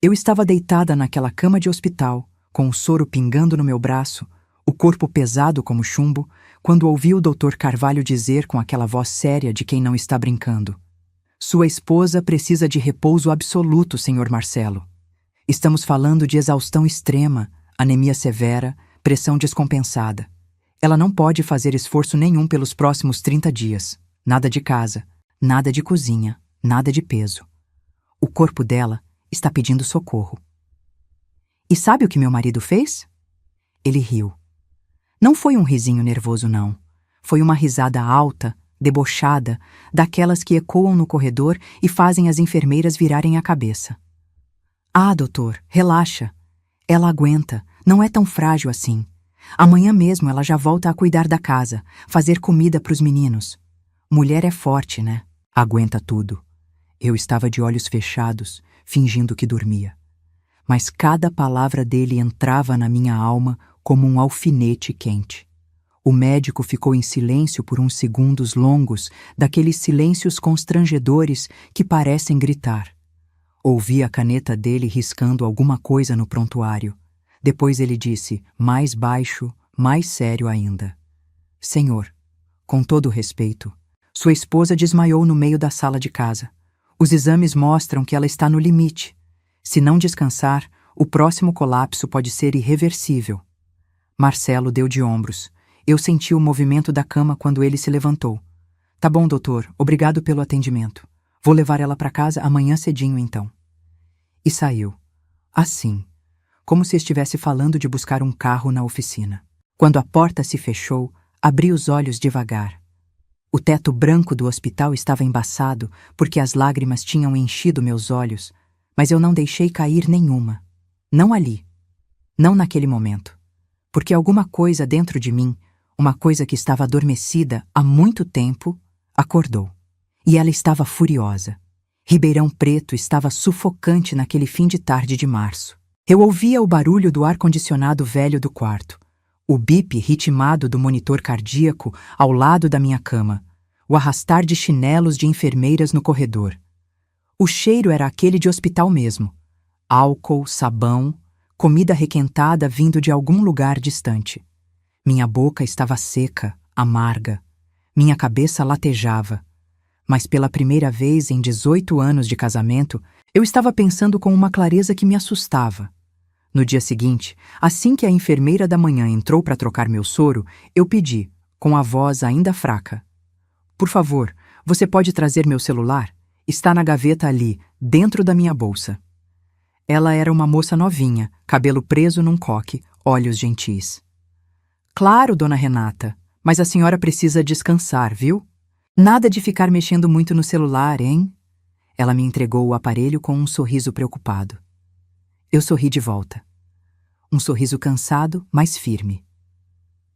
Eu estava deitada naquela cama de hospital, com o soro pingando no meu braço, o corpo pesado como chumbo, quando ouvi o Dr. Carvalho dizer com aquela voz séria de quem não está brincando: "Sua esposa precisa de repouso absoluto, Sr. Marcelo. Estamos falando de exaustão extrema, anemia severa, pressão descompensada. Ela não pode fazer esforço nenhum pelos próximos 30 dias. Nada de casa, nada de cozinha, nada de peso. O corpo dela está pedindo socorro." E sabe o que meu marido fez? Ele riu. Não foi um risinho nervoso, não. Foi uma risada alta, debochada, daquelas que ecoam no corredor e fazem as enfermeiras virarem a cabeça. "Ah, doutor, relaxa. Ela aguenta, não é tão frágil assim. Amanhã mesmo ela já volta a cuidar da casa, fazer comida para os meninos. Mulher é forte, né? Aguenta tudo." Eu estava de olhos fechados, fingindo que dormia. Mas cada palavra dele entrava na minha alma como um alfinete quente. O médico ficou em silêncio por uns segundos longos, daqueles silêncios constrangedores que parecem gritar. Ouvi a caneta dele riscando alguma coisa no prontuário. Depois ele disse, mais baixo, mais sério ainda: "Senhor, com todo respeito, sua esposa desmaiou no meio da sala de casa. Os exames mostram que ela está no limite. Se não descansar, o próximo colapso pode ser irreversível." Marcelo deu de ombros. Eu senti o movimento da cama quando ele se levantou. "Tá bom, doutor, obrigado pelo atendimento. Vou levar ela para casa amanhã cedinho, então." E saiu. Assim, como se estivesse falando de buscar um carro na oficina. Quando a porta se fechou, abri os olhos devagar. O teto branco do hospital estava embaçado porque as lágrimas tinham enchido meus olhos, mas eu não deixei cair nenhuma. Não ali. Não naquele momento. Porque alguma coisa dentro de mim, uma coisa que estava adormecida há muito tempo, acordou. E ela estava furiosa. Ribeirão Preto estava sufocante naquele fim de tarde de março. Eu ouvia o barulho do ar-condicionado velho do quarto, o bip ritmado do monitor cardíaco ao lado da minha cama, o arrastar de chinelos de enfermeiras no corredor. O cheiro era aquele de hospital mesmo. Álcool, sabão, comida requentada vindo de algum lugar distante. Minha boca estava seca, amarga. Minha cabeça latejava. Mas pela primeira vez em 18 anos de casamento, eu estava pensando com uma clareza que me assustava. No dia seguinte, assim que a enfermeira da manhã entrou para trocar meu soro, eu pedi, com a voz ainda fraca: "Por favor, você pode trazer meu celular? Está na gaveta ali, dentro da minha bolsa." Ela era uma moça novinha, cabelo preso num coque, olhos gentis. "Claro, dona Renata, mas a senhora precisa descansar, viu? Nada de ficar mexendo muito no celular, hein?" Ela me entregou o aparelho com um sorriso preocupado. Eu sorri de volta. Um sorriso cansado, mas firme.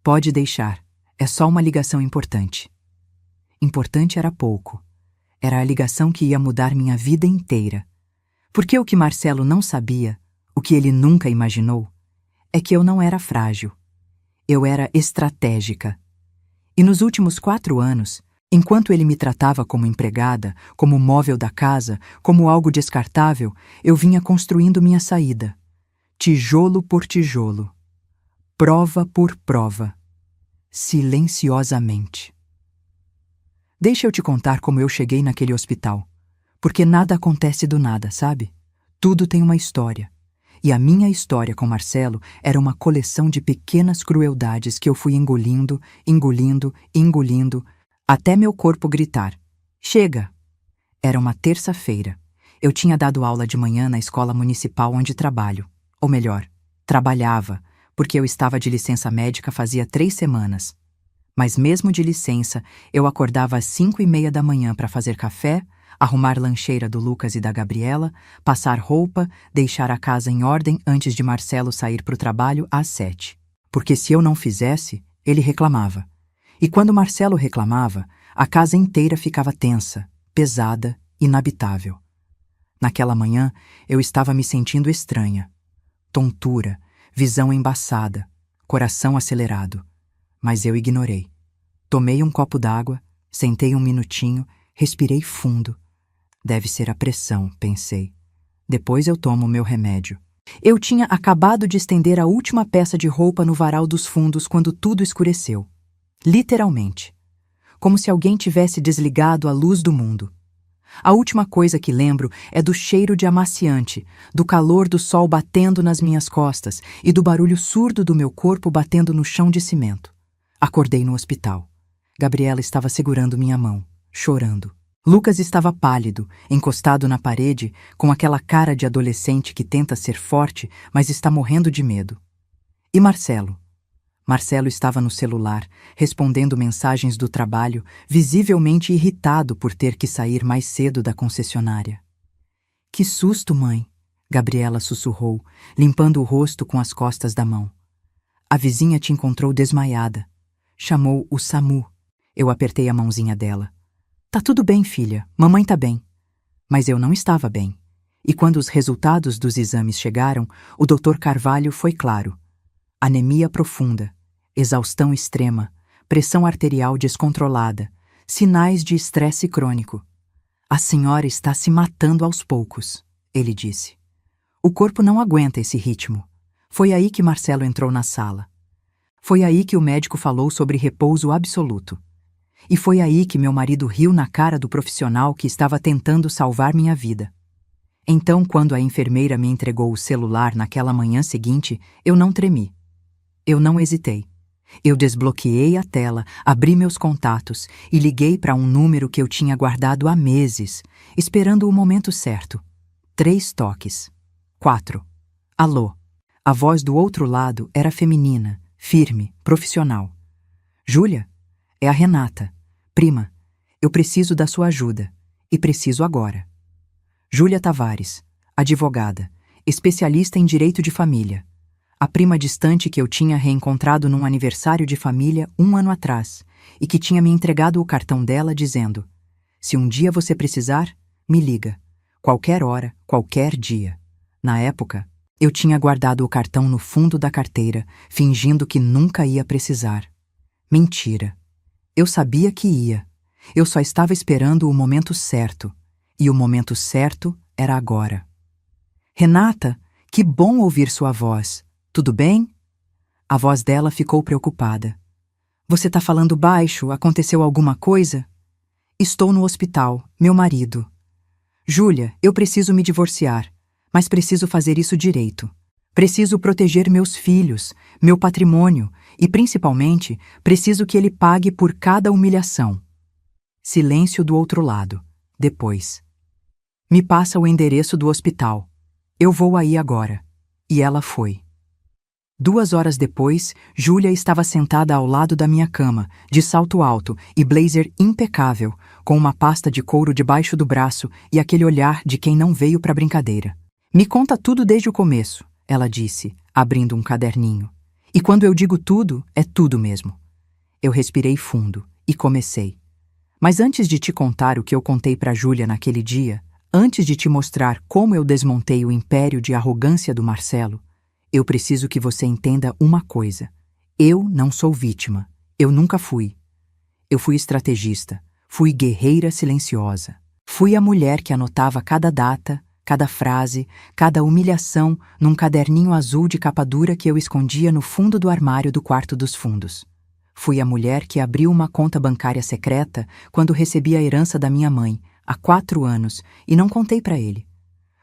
"Pode deixar, é só uma ligação importante." Importante era pouco. Era a ligação que ia mudar minha vida inteira. Porque o que Marcelo não sabia, o que ele nunca imaginou, é que eu não era frágil. Eu era estratégica. E nos últimos 4 anos, enquanto ele me tratava como empregada, como móvel da casa, como algo descartável, eu vinha construindo minha saída. Tijolo por tijolo. Prova por prova. Silenciosamente. Deixa eu te contar como eu cheguei naquele hospital. Porque nada acontece do nada, sabe? Tudo tem uma história. E a minha história com Marcelo era uma coleção de pequenas crueldades que eu fui engolindo, engolindo, engolindo, até meu corpo gritar: "Chega!" Era uma terça-feira. Eu tinha dado aula de manhã na escola municipal onde trabalho. Ou melhor, trabalhava, porque eu estava de licença médica fazia 3 semanas. Mas mesmo de licença, eu acordava às 5:30 da manhã para fazer café, arrumar lancheira do Lucas e da Gabriela, passar roupa, deixar a casa em ordem antes de Marcelo sair para o trabalho às 7. Porque se eu não fizesse, ele reclamava. E quando Marcelo reclamava, a casa inteira ficava tensa, pesada, inabitável. Naquela manhã, eu estava me sentindo estranha. Tontura, visão embaçada, coração acelerado. Mas eu ignorei. Tomei um copo d'água, sentei um minutinho, respirei fundo. Deve ser a pressão, pensei. Depois eu tomo meu remédio. Eu tinha acabado de estender a última peça de roupa no varal dos fundos quando tudo escureceu. Literalmente. Como se alguém tivesse desligado a luz do mundo. A última coisa que lembro é do cheiro de amaciante, do calor do sol batendo nas minhas costas e do barulho surdo do meu corpo batendo no chão de cimento. Acordei no hospital. Gabriela estava segurando minha mão, chorando. Lucas estava pálido, encostado na parede, com aquela cara de adolescente que tenta ser forte, mas está morrendo de medo. E Marcelo? Marcelo estava no celular, respondendo mensagens do trabalho, visivelmente irritado por ter que sair mais cedo da concessionária. Que susto, mãe! Gabriela sussurrou, limpando o rosto com as costas da mão. A vizinha te encontrou desmaiada. Chamou o SAMU. Eu apertei a mãozinha dela. Tá tudo bem, filha. Mamãe tá bem. Mas eu não estava bem. E quando os resultados dos exames chegaram, o Dr. Carvalho foi claro. Anemia profunda, exaustão extrema, pressão arterial descontrolada, sinais de estresse crônico. A senhora está se matando aos poucos, ele disse. O corpo não aguenta esse ritmo. Foi aí que Marcelo entrou na sala. Foi aí que o médico falou sobre repouso absoluto. E foi aí que meu marido riu na cara do profissional que estava tentando salvar minha vida. Então, quando a enfermeira me entregou o celular naquela manhã seguinte, eu não tremi. Eu não hesitei. Eu desbloqueei a tela, abri meus contatos e liguei para um número que eu tinha guardado há meses, esperando o momento certo. 3 toques. 4. Alô. A voz do outro lado era feminina, firme, profissional. Júlia? É a Renata. Prima, eu preciso da sua ajuda. E preciso agora. Júlia Tavares, advogada, especialista em direito de família. A prima distante que eu tinha reencontrado num aniversário de família 1 ano atrás e que tinha me entregado o cartão dela dizendo: se um dia você precisar, me liga. Qualquer hora, qualquer dia. Na época, eu tinha guardado o cartão no fundo da carteira, fingindo que nunca ia precisar. Mentira. Eu sabia que ia. Eu só estava esperando o momento certo. E o momento certo era agora. Renata, que bom ouvir sua voz. Tudo bem? A voz dela ficou preocupada. Você tá falando baixo? Aconteceu alguma coisa? Estou no hospital, meu marido. Júlia, eu preciso me divorciar, mas preciso fazer isso direito. Preciso proteger meus filhos, meu patrimônio e, principalmente, preciso que ele pague por cada humilhação. Silêncio do outro lado. Depois. Me passa o endereço do hospital. Eu vou aí agora. E ela foi. 2 horas depois, Júlia estava sentada ao lado da minha cama, de salto alto e blazer impecável, com uma pasta de couro debaixo do braço e aquele olhar de quem não veio para brincadeira. Me conta tudo desde o começo, ela disse, abrindo um caderninho. E quando eu digo tudo, é tudo mesmo. Eu respirei fundo e comecei. Mas antes de te contar o que eu contei para Júlia naquele dia, antes de te mostrar como eu desmontei o império de arrogância do Marcelo, eu preciso que você entenda uma coisa. Eu não sou vítima. Eu nunca fui. Eu fui estrategista. Fui guerreira silenciosa. Fui a mulher que anotava cada data, cada frase, cada humilhação num caderninho azul de capa dura que eu escondia no fundo do armário do quarto dos fundos. Fui a mulher que abriu uma conta bancária secreta quando recebi a herança da minha mãe, há 4 anos, e não contei para ele.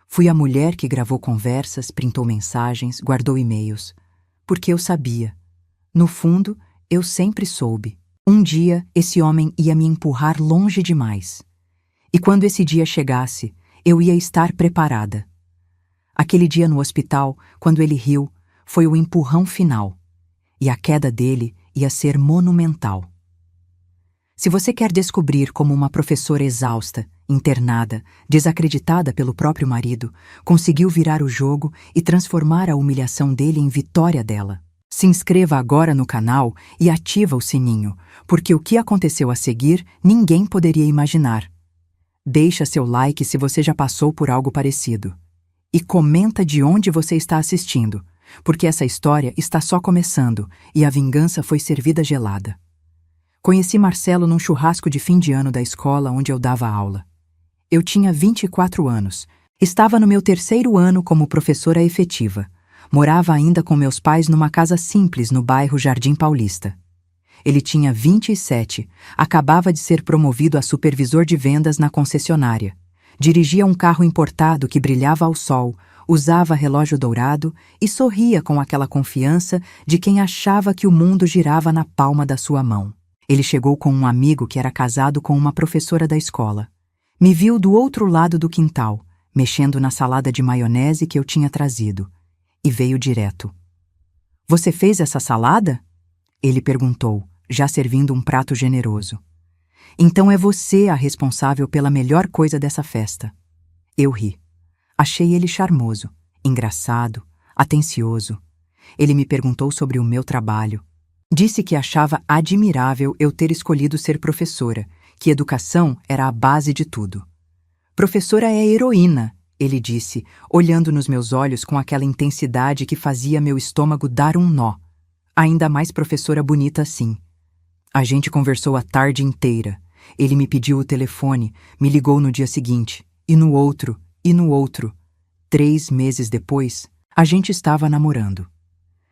Fui a mulher que gravou conversas, printou mensagens, guardou e-mails. Porque eu sabia. No fundo, eu sempre soube. Um dia, esse homem ia me empurrar longe demais. E quando esse dia chegasse, eu ia estar preparada. Aquele dia no hospital, quando ele riu, foi o empurrão final. E a queda dele ia ser monumental. Se você quer descobrir como uma professora exausta, internada, desacreditada pelo próprio marido, conseguiu virar o jogo e transformar a humilhação dele em vitória dela, se inscreva agora no canal e ativa o sininho, porque o que aconteceu a seguir ninguém poderia imaginar. Deixa seu like se você já passou por algo parecido. E comenta de onde você está assistindo, porque essa história está só começando e a vingança foi servida gelada. Conheci Marcelo num churrasco de fim de ano da escola onde eu dava aula. Eu tinha 24 anos. Estava no meu terceiro ano como professora efetiva. Morava ainda com meus pais numa casa simples no bairro Jardim Paulista. Ele tinha 27, acabava de ser promovido a supervisor de vendas na concessionária. Dirigia um carro importado que brilhava ao sol, usava relógio dourado e sorria com aquela confiança de quem achava que o mundo girava na palma da sua mão. Ele chegou com um amigo que era casado com uma professora da escola. Me viu do outro lado do quintal, mexendo na salada de maionese que eu tinha trazido, e veio direto. "Você fez essa salada?" Ele perguntou, já servindo um prato generoso. "Então é você a responsável pela melhor coisa dessa festa." Eu ri. Achei ele charmoso, engraçado, atencioso. Ele me perguntou sobre o meu trabalho. Disse que achava admirável eu ter escolhido ser professora, que educação era a base de tudo. "Professora é heroína", ele disse, olhando nos meus olhos com aquela intensidade que fazia meu estômago dar um nó. Ainda mais professora bonita assim. A gente conversou a tarde inteira. Ele me pediu o telefone, me ligou no dia seguinte, e no outro, e no outro. 3 meses depois, a gente estava namorando.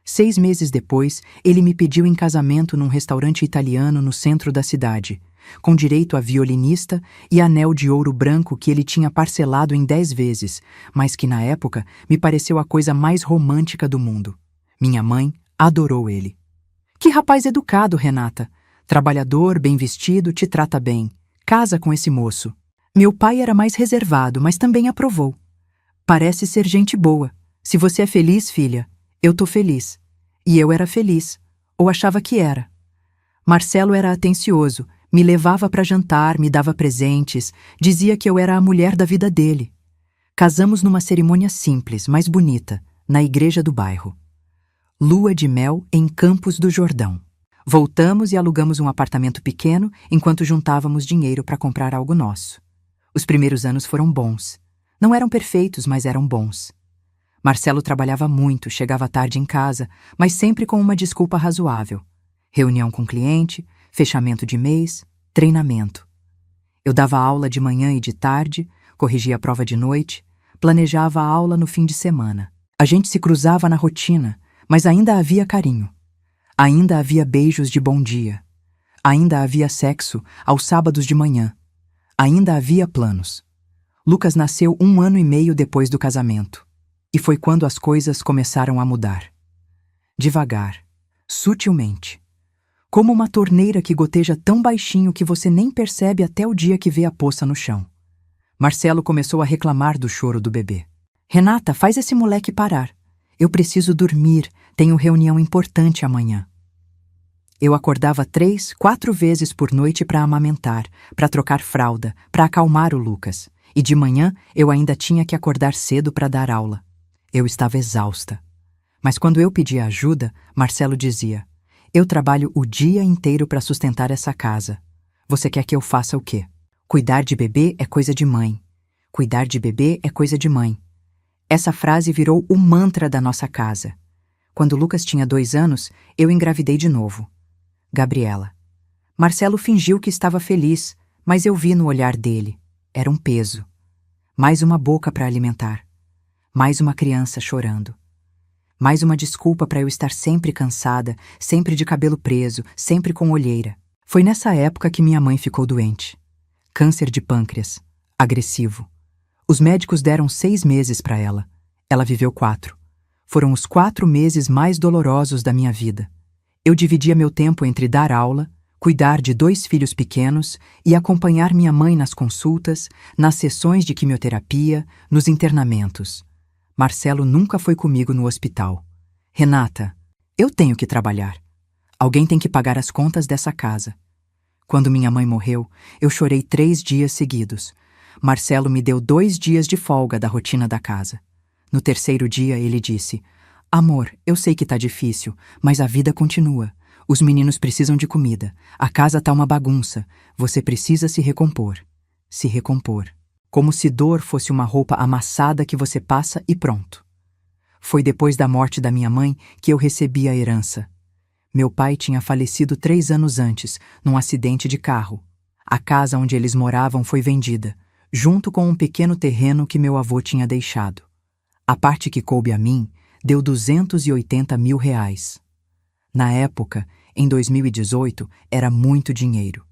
6 meses depois, ele me pediu em casamento num restaurante italiano no centro da cidade, com direito a violinista e anel de ouro branco que ele tinha parcelado em 10 vezes, mas que na época me pareceu a coisa mais romântica do mundo. Minha mãe adorou ele. "Que rapaz educado, Renata. Trabalhador, bem vestido, te trata bem. Casa com esse moço." Meu pai era mais reservado, mas também aprovou. "Parece ser gente boa. Se você é feliz, filha, eu tô feliz." E eu era feliz, ou achava que era. Marcelo era atencioso, me levava para jantar, me dava presentes, dizia que eu era a mulher da vida dele. Casamos numa cerimônia simples, mas bonita, na igreja do bairro. Lua de mel em Campos do Jordão. Voltamos e alugamos um apartamento pequeno enquanto juntávamos dinheiro para comprar algo nosso. Os primeiros anos foram bons. Não eram perfeitos, mas eram bons. Marcelo trabalhava muito, chegava tarde em casa, mas sempre com uma desculpa razoável. Reunião com cliente, fechamento de mês, treinamento. Eu dava aula de manhã e de tarde, corrigia a prova de noite, planejava a aula no fim de semana. A gente se cruzava na rotina, mas ainda havia carinho. Ainda havia beijos de bom dia. Ainda havia sexo aos sábados de manhã. Ainda havia planos. Lucas nasceu 1 ano e meio depois do casamento. E foi quando as coisas começaram a mudar. Devagar, sutilmente. Como uma torneira que goteja tão baixinho que você nem percebe até o dia que vê a poça no chão. Marcelo começou a reclamar do choro do bebê. "Renata, faz esse moleque parar. Eu preciso dormir, tenho reunião importante amanhã." Eu acordava 3, 4 vezes por noite para amamentar, para trocar fralda, para acalmar o Lucas. E de manhã eu ainda tinha que acordar cedo para dar aula. Eu estava exausta. Mas quando eu pedia ajuda, Marcelo dizia: "Eu trabalho o dia inteiro para sustentar essa casa. Você quer que eu faça o quê? Cuidar de bebê é coisa de mãe. Cuidar de bebê é coisa de mãe." Essa frase virou o mantra da nossa casa. Quando Lucas tinha 2 anos, eu engravidei de novo. Gabriela. Marcelo fingiu que estava feliz, mas eu vi no olhar dele. Era um peso. Mais uma boca para alimentar. Mais uma criança chorando. Mais uma desculpa para eu estar sempre cansada, sempre de cabelo preso, sempre com olheira. Foi nessa época que minha mãe ficou doente. Câncer de pâncreas. Agressivo. Os médicos deram 6 meses para ela. Ela viveu 4. Foram os 4 meses mais dolorosos da minha vida. Eu dividia meu tempo entre dar aula, cuidar de 2 filhos pequenos e acompanhar minha mãe nas consultas, nas sessões de quimioterapia, nos internamentos. Marcelo nunca foi comigo no hospital. "Renata, eu tenho que trabalhar. Alguém tem que pagar as contas dessa casa." Quando minha mãe morreu, eu chorei 3 dias seguidos. Marcelo me deu 2 dias de folga da rotina da casa. No terceiro dia, ele disse: "Amor, eu sei que tá difícil, mas a vida continua. Os meninos precisam de comida. A casa tá uma bagunça. Você precisa se recompor." Se recompor. Como se dor fosse uma roupa amassada que você passa e pronto. Foi depois da morte da minha mãe que eu recebi a herança. Meu pai tinha falecido 3 anos antes, num acidente de carro. A casa onde eles moravam foi vendida. junto com um pequeno terreno que meu avô tinha deixado. A parte que coube a mim deu R$ 280 mil. Na época, em 2018, era muito dinheiro.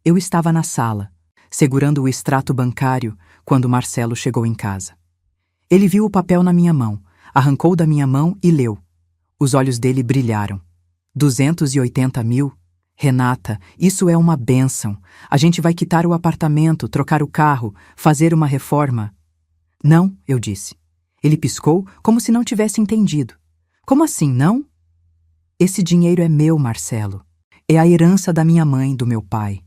Eu estava na sala, segurando o extrato bancário, quando Marcelo chegou em casa. Ele viu o papel na minha mão, arrancou da minha mão e leu. Os olhos dele brilharam. 280 mil? Renata, isso é uma bênção. A gente vai quitar o apartamento, trocar o carro, fazer uma reforma. Não, eu disse. Ele piscou como se não tivesse entendido. Como assim, não? Esse dinheiro é meu, Marcelo. É a herança da minha mãe, do meu pai.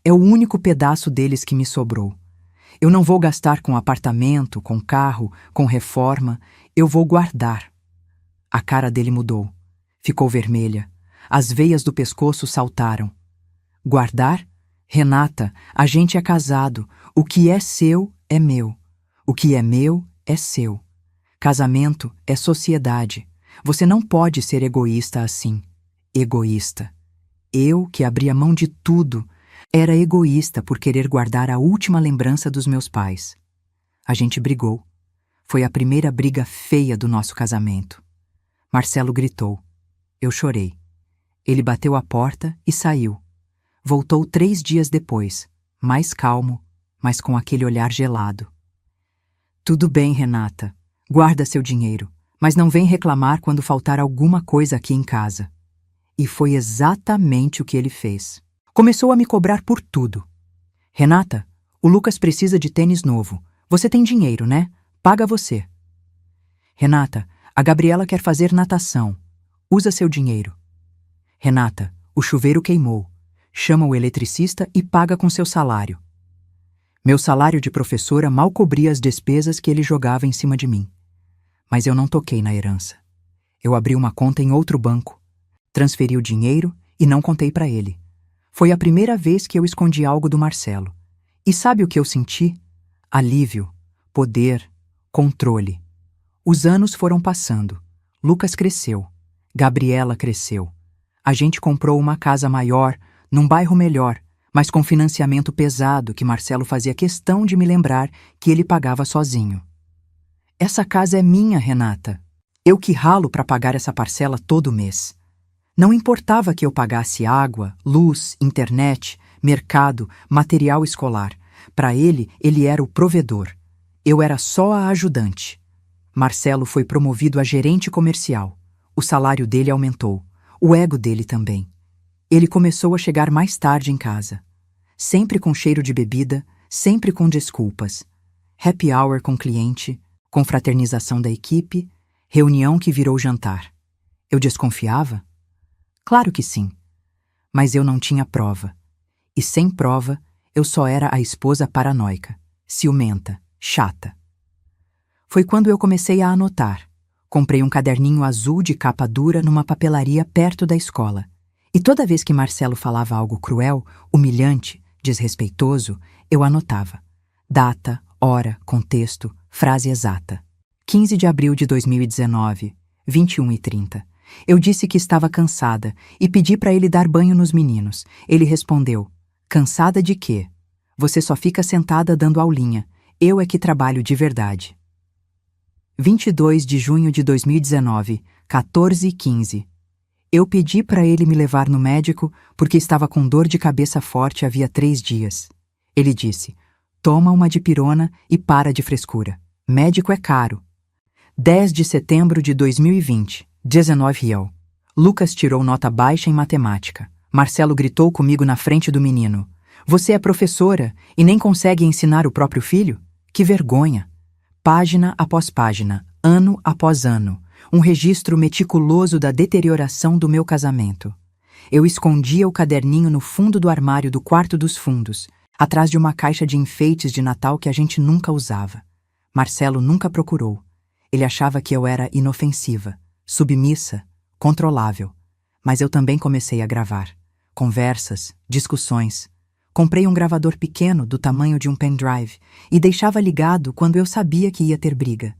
É o único pedaço deles que me sobrou. Eu não vou gastar com apartamento, com carro, com reforma. Eu vou guardar. A cara dele mudou. Ficou vermelha. As veias do pescoço saltaram. Guardar? Renata, a gente é casado. O que é seu é meu. O que é meu é seu. Casamento é sociedade. Você não pode ser egoísta assim. Egoísta. Eu, que abria mão de tudo, era egoísta por querer guardar a última lembrança dos meus pais. A gente brigou. Foi a primeira briga feia do nosso casamento. Marcelo gritou. Eu chorei. Ele bateu a porta e saiu. Voltou 3 dias depois, mais calmo, mas com aquele olhar gelado. Tudo bem, Renata. Guarda seu dinheiro, mas não vem reclamar quando faltar alguma coisa aqui em casa. E foi exatamente o que ele fez. Começou a me cobrar por tudo. Renata, o Lucas precisa de tênis novo. Você tem dinheiro, né? Paga você. Renata, a Gabriela quer fazer natação. Usa seu dinheiro. Renata, o chuveiro queimou. Chama o eletricista e paga com seu salário. Meu salário de professora mal cobria as despesas que ele jogava em cima de mim. Mas eu não toquei na herança. Eu abri uma conta em outro banco, transferi o dinheiro e não contei para ele. Foi a primeira vez que eu escondi algo do Marcelo. E sabe o que eu senti? Alívio, poder, controle. Os anos foram passando. Lucas cresceu. Gabriela cresceu. A gente comprou uma casa maior, num bairro melhor, mas com financiamento pesado que Marcelo fazia questão de me lembrar que ele pagava sozinho. Essa casa é minha, Renata. Eu que ralo para pagar essa parcela todo mês. Não importava que eu pagasse água, luz, internet, mercado, material escolar. Para ele, ele era o provedor. Eu era só a ajudante. Marcelo foi promovido a gerente comercial. O salário dele aumentou. O ego dele também. Ele começou a chegar mais tarde em casa. Sempre com cheiro de bebida, sempre com desculpas. Happy hour com cliente, confraternização da equipe, reunião que virou jantar. Eu desconfiava? Claro que sim. Mas eu não tinha prova. E sem prova, eu só era a esposa paranoica, ciumenta, chata. Foi quando eu comecei a anotar. Comprei um caderninho azul de capa dura numa papelaria perto da escola. E toda vez que Marcelo falava algo cruel, humilhante, desrespeitoso, eu anotava. Data, hora, contexto, frase exata. 15 de abril de 2019, 21h30. Eu disse que estava cansada e pedi para ele dar banho nos meninos. Ele respondeu, cansada de quê? Você só fica sentada dando aulinha. Eu é que trabalho de verdade. 22 de junho de 2019, 14h15. Eu pedi para ele me levar no médico porque estava com dor de cabeça forte havia 3 dias. Ele disse, toma uma dipirona e para de frescura. Médico é caro. 10 de setembro de 2020, 19h. Lucas tirou nota baixa em matemática. Marcelo gritou comigo na frente do menino. Você é professora e nem consegue ensinar o próprio filho? Que vergonha! Página após página, ano após ano, um registro meticuloso da deterioração do meu casamento. Eu escondia o caderninho no fundo do armário do quarto dos fundos, atrás de uma caixa de enfeites de Natal que a gente nunca usava. Marcelo nunca procurou. Ele achava que eu era inofensiva, submissa, controlável. Mas eu também comecei a gravar. Conversas, discussões. Comprei um gravador pequeno do tamanho de um pendrive e deixava ligado quando eu sabia que ia ter briga.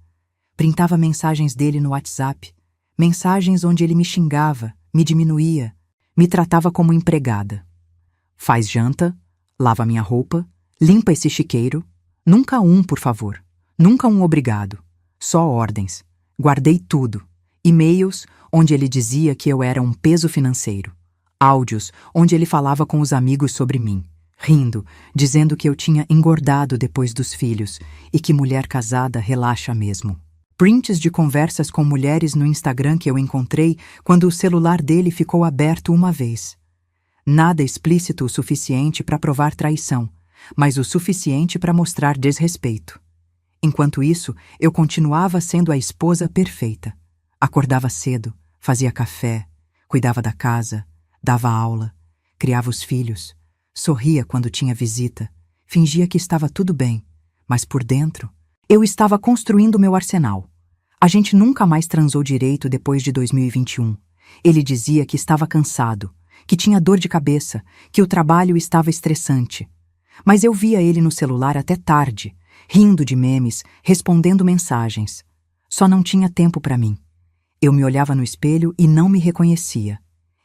Printava mensagens dele no WhatsApp, mensagens onde ele me xingava, me diminuía, me tratava como empregada. Faz janta, lava minha roupa, limpa esse chiqueiro, Nunca um, por favor. Nunca um obrigado. Só ordens. Guardei tudo. E-mails onde ele dizia que eu era um peso financeiro. Áudios onde ele falava com os amigos sobre mim, rindo, dizendo que eu tinha engordado depois dos filhos e que mulher casada relaxa mesmo. Prints de conversas com mulheres no Instagram que eu encontrei quando o celular dele ficou aberto uma vez. Nada explícito o suficiente para provar traição, mas o suficiente para mostrar desrespeito. Enquanto isso, eu continuava sendo a esposa perfeita. Acordava cedo, fazia café, cuidava da casa, dava aula, criava os filhos, sorria quando tinha visita, fingia que estava tudo bem, mas por dentro, eu estava construindo meu arsenal. A gente nunca mais transou direito depois de 2021. Ele dizia que estava cansado, que tinha dor de cabeça, que o trabalho estava estressante. Mas eu via ele no celular até tarde, rindo de memes, respondendo mensagens. Só não tinha tempo para mim. Eu me olhava no espelho e não me reconhecia.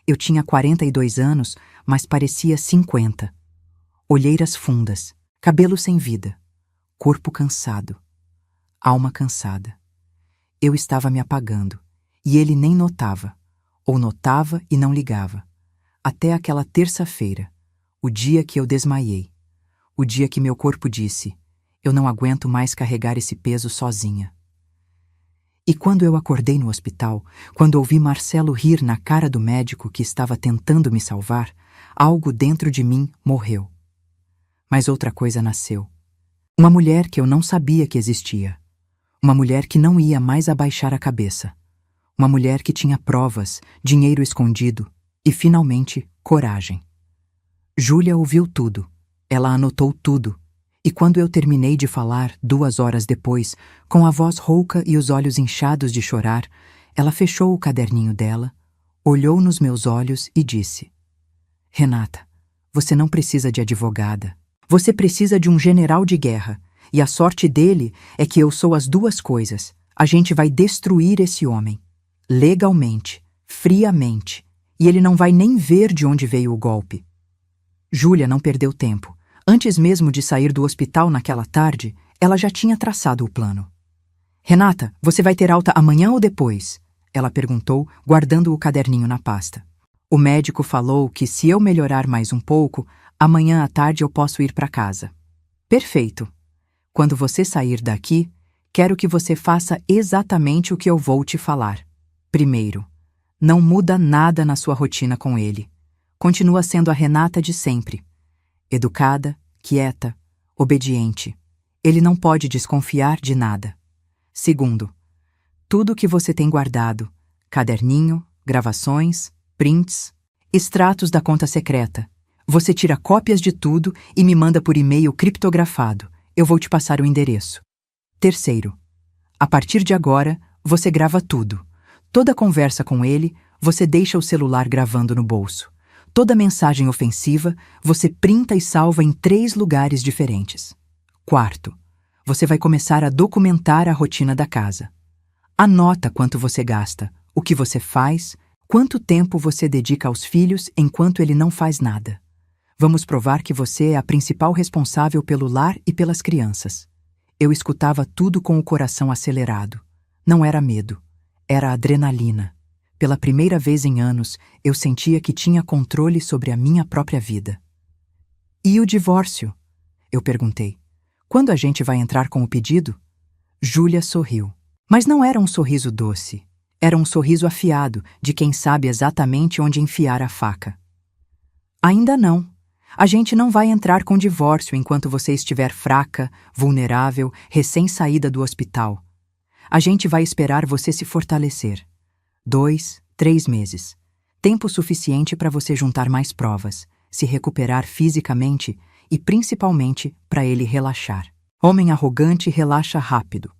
Eu tinha 42 anos, mas parecia 50. Olheiras fundas, cabelo sem vida, corpo cansado, alma cansada. Eu estava me apagando, e ele nem notava, ou notava e não ligava. Até aquela terça-feira, o dia que eu desmaiei, o dia que meu corpo disse, eu não aguento mais carregar esse peso sozinha. E quando eu acordei no hospital, quando ouvi Marcelo rir na cara do médico que estava tentando me salvar, algo dentro de mim morreu. Mas outra coisa nasceu. Uma mulher que eu não sabia que existia. Uma mulher que não ia mais abaixar a cabeça. Uma mulher que tinha provas, dinheiro escondido e, finalmente, coragem. Júlia ouviu tudo. Ela anotou tudo. E quando eu terminei de falar, 2 horas depois, com a voz rouca e os olhos inchados de chorar, ela fechou o caderninho dela, olhou nos meus olhos e disse: Renata, você não precisa de advogada. Você precisa de um general de guerra. E a sorte dele é que eu sou as duas coisas. A gente vai destruir esse homem. Legalmente, friamente. E ele não vai nem ver de onde veio o golpe. Júlia não perdeu tempo. Antes mesmo de sair do hospital naquela tarde, ela já tinha traçado o plano. Renata, você vai ter alta amanhã ou depois? Ela perguntou, guardando o caderninho na pasta. O médico falou que se eu melhorar mais um pouco, amanhã à tarde eu posso ir para casa. Perfeito. Quando você sair daqui, quero que você faça exatamente o que eu vou te falar. Primeiro, não muda nada na sua rotina com ele. Continua sendo a Renata de sempre. Educada, quieta, obediente. Ele não pode desconfiar de nada. Segundo, tudo que você tem guardado, caderninho, gravações, prints, extratos da conta secreta. Você tira cópias de tudo e me manda por e-mail criptografado. Eu vou te passar o endereço. Terceiro, a partir de agora, você grava tudo. Toda conversa com ele, você deixa o celular gravando no bolso. Toda mensagem ofensiva, você printa e salva em 3 lugares diferentes. Quarto, você vai começar a documentar a rotina da casa. Anota quanto você gasta, o que você faz, quanto tempo você dedica aos filhos enquanto ele não faz nada. Vamos provar que você é a principal responsável pelo lar e pelas crianças. Eu escutava tudo com o coração acelerado. Não era medo, era adrenalina. Pela primeira vez em anos, eu sentia que tinha controle sobre a minha própria vida. E o divórcio? Eu perguntei. Quando a gente vai entrar com o pedido? Júlia sorriu. Mas não era um sorriso doce. Era um sorriso afiado, de quem sabe exatamente onde enfiar a faca. Ainda não. A gente não vai entrar com divórcio enquanto você estiver fraca, vulnerável, recém-saída do hospital. A gente vai esperar você se fortalecer. 2, 3 meses. Tempo suficiente para você juntar mais provas, se recuperar fisicamente e principalmente para ele relaxar. Homem arrogante relaxa rápido.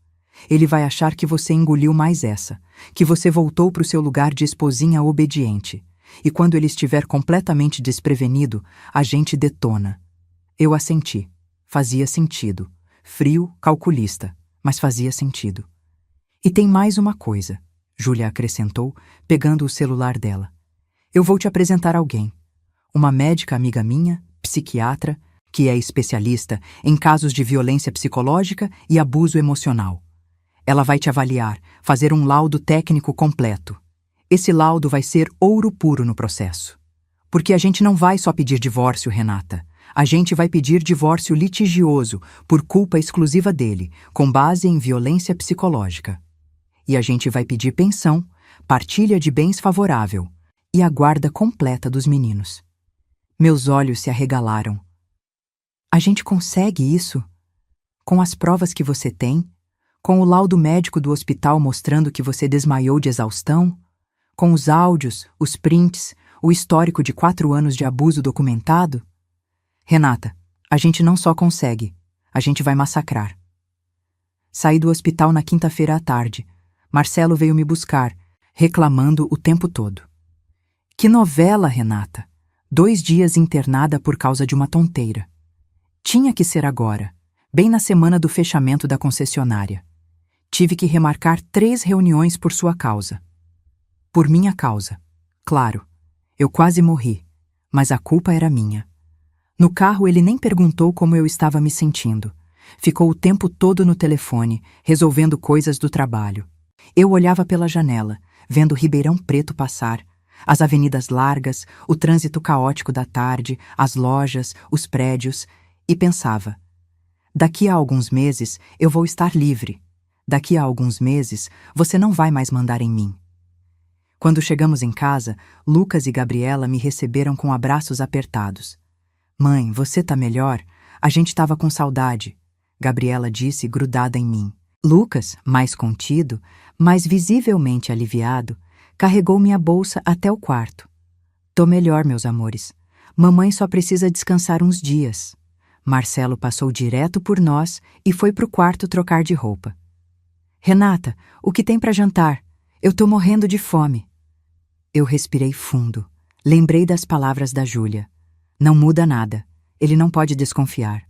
Ele vai achar que você engoliu mais essa, que você voltou para o seu lugar de esposinha obediente. E quando ele estiver completamente desprevenido, a gente detona. Eu assenti. Fazia sentido. Frio, calculista, mas fazia sentido. E tem mais uma coisa, Júlia acrescentou, pegando o celular dela. Eu vou te apresentar alguém. Uma médica amiga minha, psiquiatra, que é especialista em casos de violência psicológica e abuso emocional. Ela vai te avaliar, fazer um laudo técnico completo. Esse laudo vai ser ouro puro no processo. Porque a gente não vai só pedir divórcio, Renata. A gente vai pedir divórcio litigioso por culpa exclusiva dele, com base em violência psicológica. E a gente vai pedir pensão, partilha de bens favorável e a guarda completa dos meninos. Meus olhos se arregalaram. A gente consegue isso? Com as provas que você tem? Com o laudo médico do hospital mostrando que você desmaiou de exaustão? Com os áudios, os prints, o histórico de 4 anos de abuso documentado? Renata, a gente não só consegue, a gente vai massacrar. Saí do hospital na quinta-feira à tarde. Marcelo veio me buscar, reclamando o tempo todo. Que novela, Renata! 2 dias internada por causa de uma tonteira. Tinha que ser agora, bem na semana do fechamento da concessionária. Tive que remarcar 3 reuniões por sua causa. Por minha causa. Claro, eu quase morri, mas a culpa era minha. No carro ele nem perguntou como eu estava me sentindo. Ficou o tempo todo no telefone, resolvendo coisas do trabalho. Eu olhava pela janela, vendo Ribeirão Preto passar, as avenidas largas, o trânsito caótico da tarde, as lojas, os prédios, e pensava: daqui a alguns meses eu vou estar livre. Daqui a alguns meses você não vai mais mandar em mim. Quando chegamos em casa, Lucas e Gabriela me receberam com abraços apertados. Mãe, você tá melhor? A gente tava com saudade, Gabriela disse, grudada em mim. Lucas, mais contido, mas visivelmente aliviado, carregou minha bolsa até o quarto. Tô melhor, meus amores. Mamãe só precisa descansar uns dias. Marcelo passou direto por nós e foi pro quarto trocar de roupa. Renata, o que tem pra jantar? Eu tô morrendo de fome. Eu respirei fundo. Lembrei das palavras da Júlia. Não muda nada. Ele não pode desconfiar.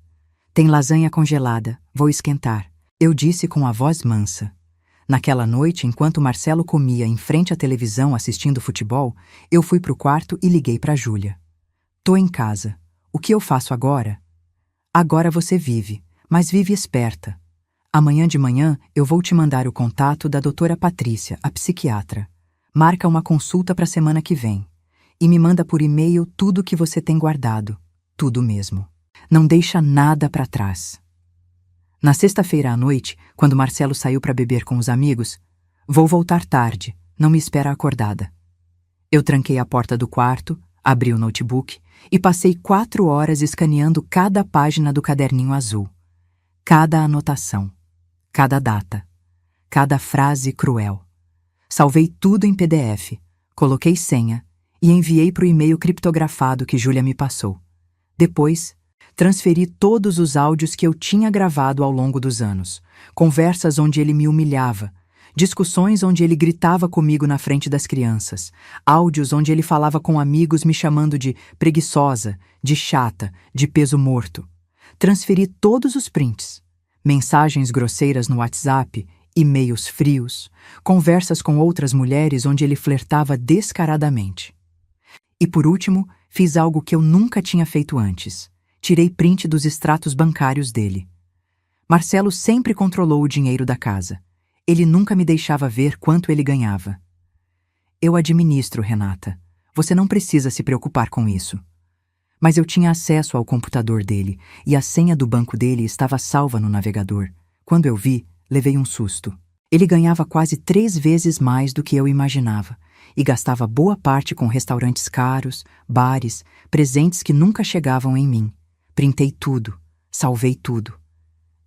Tem lasanha congelada. Vou esquentar. Eu disse com a voz mansa. Naquela noite, enquanto Marcelo comia em frente à televisão assistindo futebol, eu fui pro quarto e liguei pra Júlia. Tô em casa. O que eu faço agora? Agora você vive, mas vive esperta. Amanhã de manhã eu vou te mandar o contato da doutora Patrícia, a psiquiatra. Marca uma consulta pra semana que vem. E me manda por e-mail tudo que você tem guardado. Tudo mesmo. Não deixa nada pra trás. Na sexta-feira à noite, quando Marcelo saiu para beber com os amigos, vou voltar tarde, não me espera acordada. Eu tranquei a porta do quarto, abri o notebook e passei 4 horas escaneando cada página do caderninho azul. Cada anotação, cada data, cada frase cruel. Salvei tudo em PDF, coloquei senha e enviei para o e-mail criptografado que Júlia me passou. Depois, transferi todos os áudios que eu tinha gravado ao longo dos anos, conversas onde ele me humilhava, discussões onde ele gritava comigo na frente das crianças, áudios onde ele falava com amigos me chamando de preguiçosa, de chata, de peso morto. Transferi todos os prints, mensagens grosseiras no WhatsApp, e-mails frios, conversas com outras mulheres onde ele flertava descaradamente. E por último, fiz algo que eu nunca tinha feito antes. Tirei print dos extratos bancários dele. Marcelo sempre controlou o dinheiro da casa. Ele nunca me deixava ver quanto ele ganhava. Eu administro, Renata. Você não precisa se preocupar com isso. Mas eu tinha acesso ao computador dele e a senha do banco dele estava salva no navegador. Quando eu vi, levei um susto. Ele ganhava quase 3 vezes mais do que eu imaginava e gastava boa parte com restaurantes caros, bares, presentes que nunca chegavam em mim. Printei tudo, salvei tudo.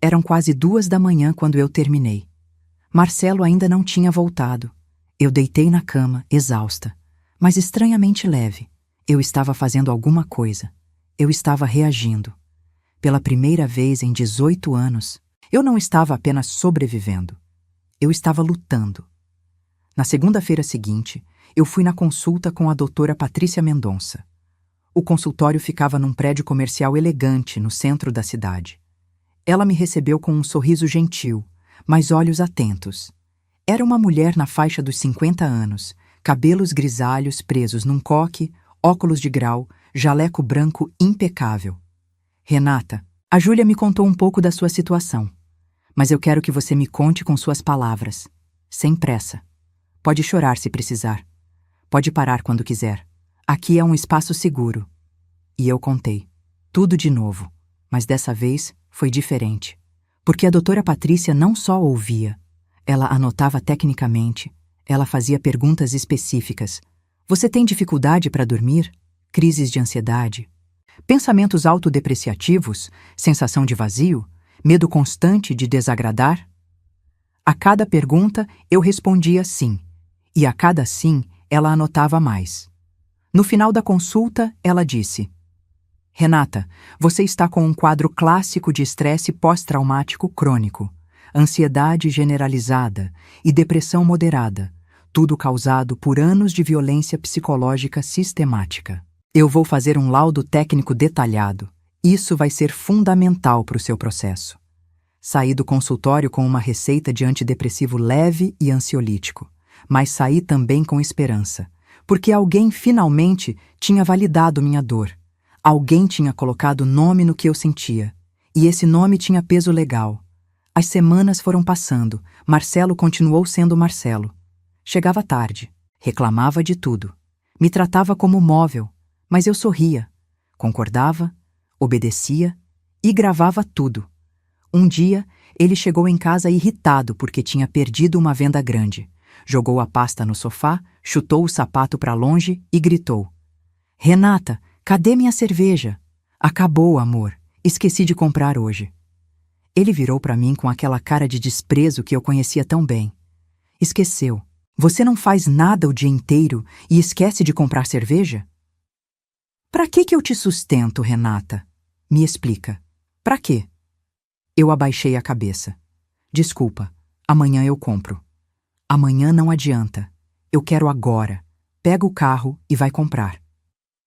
Eram quase 2 da manhã quando eu terminei. Marcelo ainda não tinha voltado. Eu deitei na cama, exausta, mas estranhamente leve. Eu estava fazendo alguma coisa. Eu estava reagindo. Pela primeira vez em 18 anos, eu não estava apenas sobrevivendo. Eu estava lutando. Na segunda-feira seguinte, eu fui na consulta com a doutora Patrícia Mendonça. O consultório ficava num prédio comercial elegante no centro da cidade. Ela me recebeu com um sorriso gentil, mas olhos atentos. Era uma mulher na faixa dos 50 anos, cabelos grisalhos presos num coque, óculos de grau, jaleco branco impecável. Renata, a Júlia me contou um pouco da sua situação, mas eu quero que você me conte com suas palavras, sem pressa. Pode chorar se precisar. Pode parar quando quiser. Aqui é um espaço seguro. E eu contei. Tudo de novo, mas dessa vez foi diferente. Porque a doutora Patrícia não só ouvia, ela anotava tecnicamente, ela fazia perguntas específicas. Você tem dificuldade para dormir? Crises de ansiedade? Pensamentos autodepreciativos? Sensação de vazio? Medo constante de desagradar? A cada pergunta eu respondia sim, e a cada sim ela anotava mais. No final da consulta, ela disse: Renata, você está com um quadro clássico de estresse pós-traumático crônico, ansiedade generalizada e depressão moderada, tudo causado por anos de violência psicológica sistemática. Eu vou fazer um laudo técnico detalhado. Isso vai ser fundamental para o seu processo. Saí do consultório com uma receita de antidepressivo leve e ansiolítico, mas saí também com esperança, porque alguém finalmente tinha validado minha dor. Alguém tinha colocado nome no que eu sentia, e esse nome tinha peso legal. As semanas foram passando, Marcelo continuou sendo Marcelo. Chegava tarde, reclamava de tudo, me tratava como móvel, mas eu sorria, concordava, obedecia e gravava tudo. Um dia, ele chegou em casa irritado porque tinha perdido uma venda grande. Jogou a pasta no sofá, chutou o sapato para longe e gritou: Renata, cadê minha cerveja? Acabou, amor. Esqueci de comprar hoje. Ele virou para mim com aquela cara de desprezo que eu conhecia tão bem. Esqueceu. Você não faz nada o dia inteiro e esquece de comprar cerveja? Para que eu te sustento, Renata? Me explica. Para quê? Eu abaixei a cabeça. Desculpa, amanhã eu compro. Amanhã não adianta. Eu quero agora. Pega o carro e vai comprar.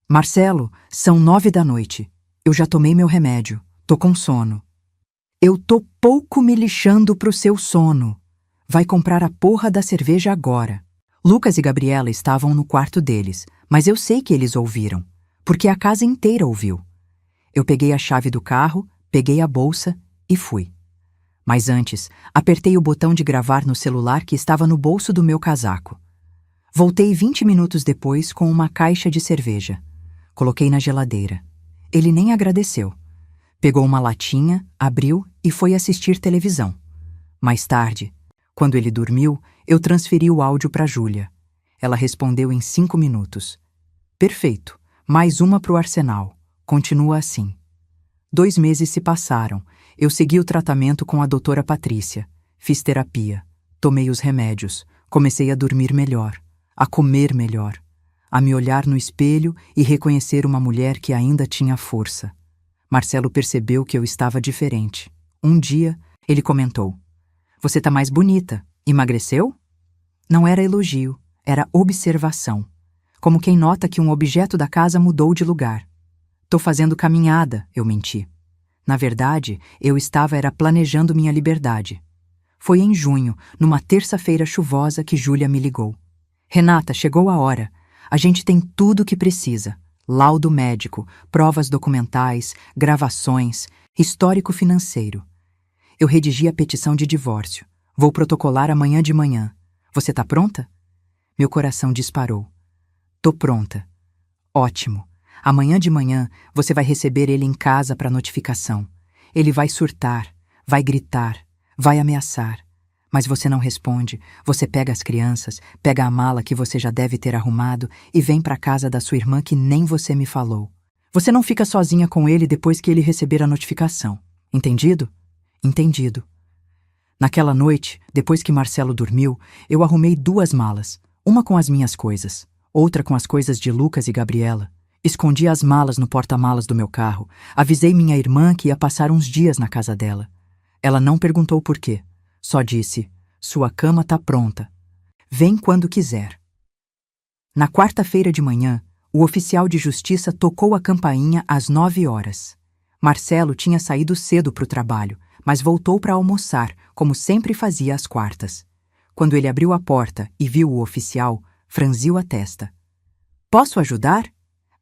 Marcelo, são 9 da noite. Eu já tomei meu remédio. Tô com sono. Eu tô pouco me lixando pro seu sono. Vai comprar a porra da cerveja agora. Lucas e Gabriela estavam no quarto deles, mas eu sei que eles ouviram, porque a casa inteira ouviu. Eu peguei a chave do carro, peguei a bolsa e fui. Mas antes, apertei o botão de gravar no celular que estava no bolso do meu casaco. Voltei 20 minutos depois com uma caixa de cerveja. Coloquei na geladeira. Ele nem agradeceu. Pegou uma latinha, abriu e foi assistir televisão. Mais tarde, quando ele dormiu, eu transferi o áudio para Júlia. Ela respondeu em 5 minutos. Perfeito, mais uma pro arsenal. Continua assim. 2 meses se passaram. Eu segui o tratamento com a doutora Patrícia. Fiz terapia. Tomei os remédios. Comecei a dormir melhor. A comer melhor. A me olhar no espelho e reconhecer uma mulher que ainda tinha força. Marcelo percebeu que eu estava diferente. Um dia, ele comentou: Você tá mais bonita. Emagreceu? Não era elogio, era observação. Como quem nota que um objeto da casa mudou de lugar. Tô fazendo caminhada, eu menti. Na verdade, eu estava planejando minha liberdade. Foi em junho, numa terça-feira chuvosa, que Júlia me ligou. Renata, chegou a hora. A gente tem tudo o que precisa. Laudo médico, provas documentais, gravações, histórico financeiro. Eu redigi a petição de divórcio. Vou protocolar amanhã de manhã. Você tá pronta? Meu coração disparou. Tô pronta. Ótimo. Amanhã de manhã você vai receber ele em casa para notificação. Ele vai surtar, vai gritar, vai ameaçar. Mas você não responde, você pega as crianças, pega a mala que você já deve ter arrumado e vem para casa da sua irmã que nem você me falou. Você não fica sozinha com ele depois que ele receber a notificação. Entendido? Entendido. Naquela noite, depois que Marcelo dormiu, eu arrumei 2 malas, uma com as minhas coisas, outra com as coisas de Lucas e Gabriela. Escondi as malas no porta-malas do meu carro. Avisei minha irmã que ia passar uns dias na casa dela. Ela não perguntou por quê. Só disse: Sua cama tá pronta. Vem quando quiser. Na quarta-feira de manhã, o oficial de justiça tocou a campainha às 9 horas. Marcelo tinha saído cedo para o trabalho, mas voltou para almoçar, como sempre fazia às quartas. Quando ele abriu a porta e viu o oficial, franziu a testa. Posso ajudar?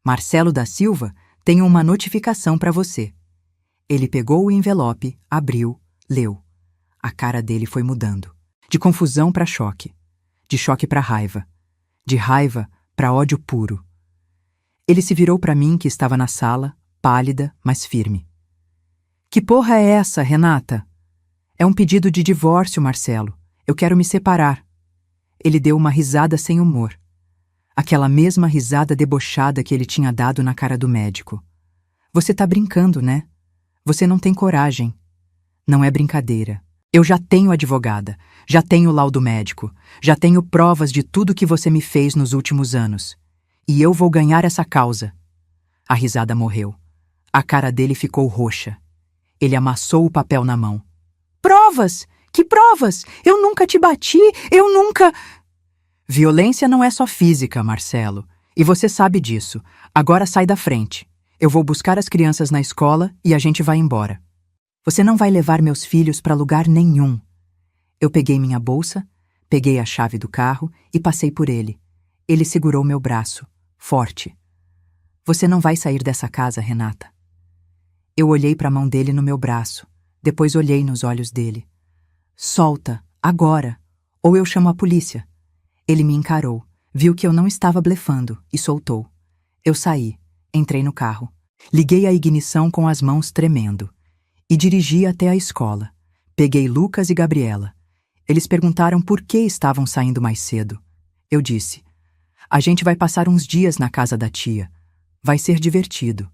Marcelo da Silva, tenho uma notificação para você. Ele pegou o envelope, abriu, leu. A cara dele foi mudando. De confusão para choque. De choque para raiva. De raiva para ódio puro. Ele se virou para mim, que estava na sala, pálida, mas firme. Que porra é essa, Renata? É um pedido de divórcio, Marcelo. Eu quero me separar. Ele deu uma risada sem humor. Aquela mesma risada debochada que ele tinha dado na cara do médico. Você tá brincando, né? Você não tem coragem. Não é brincadeira. Eu já tenho advogada, já tenho laudo médico, já tenho provas de tudo que você me fez nos últimos anos. E eu vou ganhar essa causa. A risada morreu. A cara dele ficou roxa. Ele amassou o papel na mão. Provas? Que provas? Eu nunca te bati, eu nunca... Violência não é só física, Marcelo. E você sabe disso. Agora sai da frente. Eu vou buscar as crianças na escola e a gente vai embora. Você não vai levar meus filhos para lugar nenhum. Eu peguei minha bolsa, peguei a chave do carro e passei por ele. Ele segurou meu braço, forte. Você não vai sair dessa casa, Renata. Eu olhei para a mão dele no meu braço, depois olhei nos olhos dele. Solta, agora, ou eu chamo a polícia. Ele me encarou, viu que eu não estava blefando e soltou. Eu saí, entrei no carro, liguei a ignição com as mãos tremendo e dirigi até a escola. Peguei Lucas e Gabriela. Eles perguntaram por que estavam saindo mais cedo. Eu disse: a gente vai passar uns dias na casa da tia. Vai ser divertido.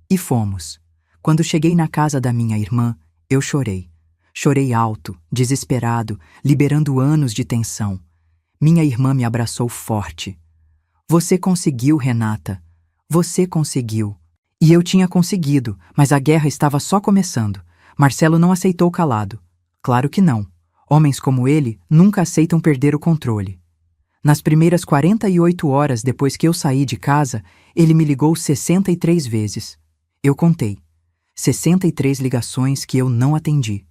E fomos. Quando cheguei na casa da minha irmã, eu chorei. Chorei alto, desesperado, liberando anos de tensão. Minha irmã me abraçou forte. Você conseguiu, Renata. Você conseguiu. E eu tinha conseguido, mas a guerra estava só começando. Marcelo não aceitou calado. Claro que não. Homens como ele nunca aceitam perder o controle. Nas primeiras 48 horas depois que eu saí de casa, ele me ligou 63 vezes. Eu contei. 63 ligações que eu não atendi.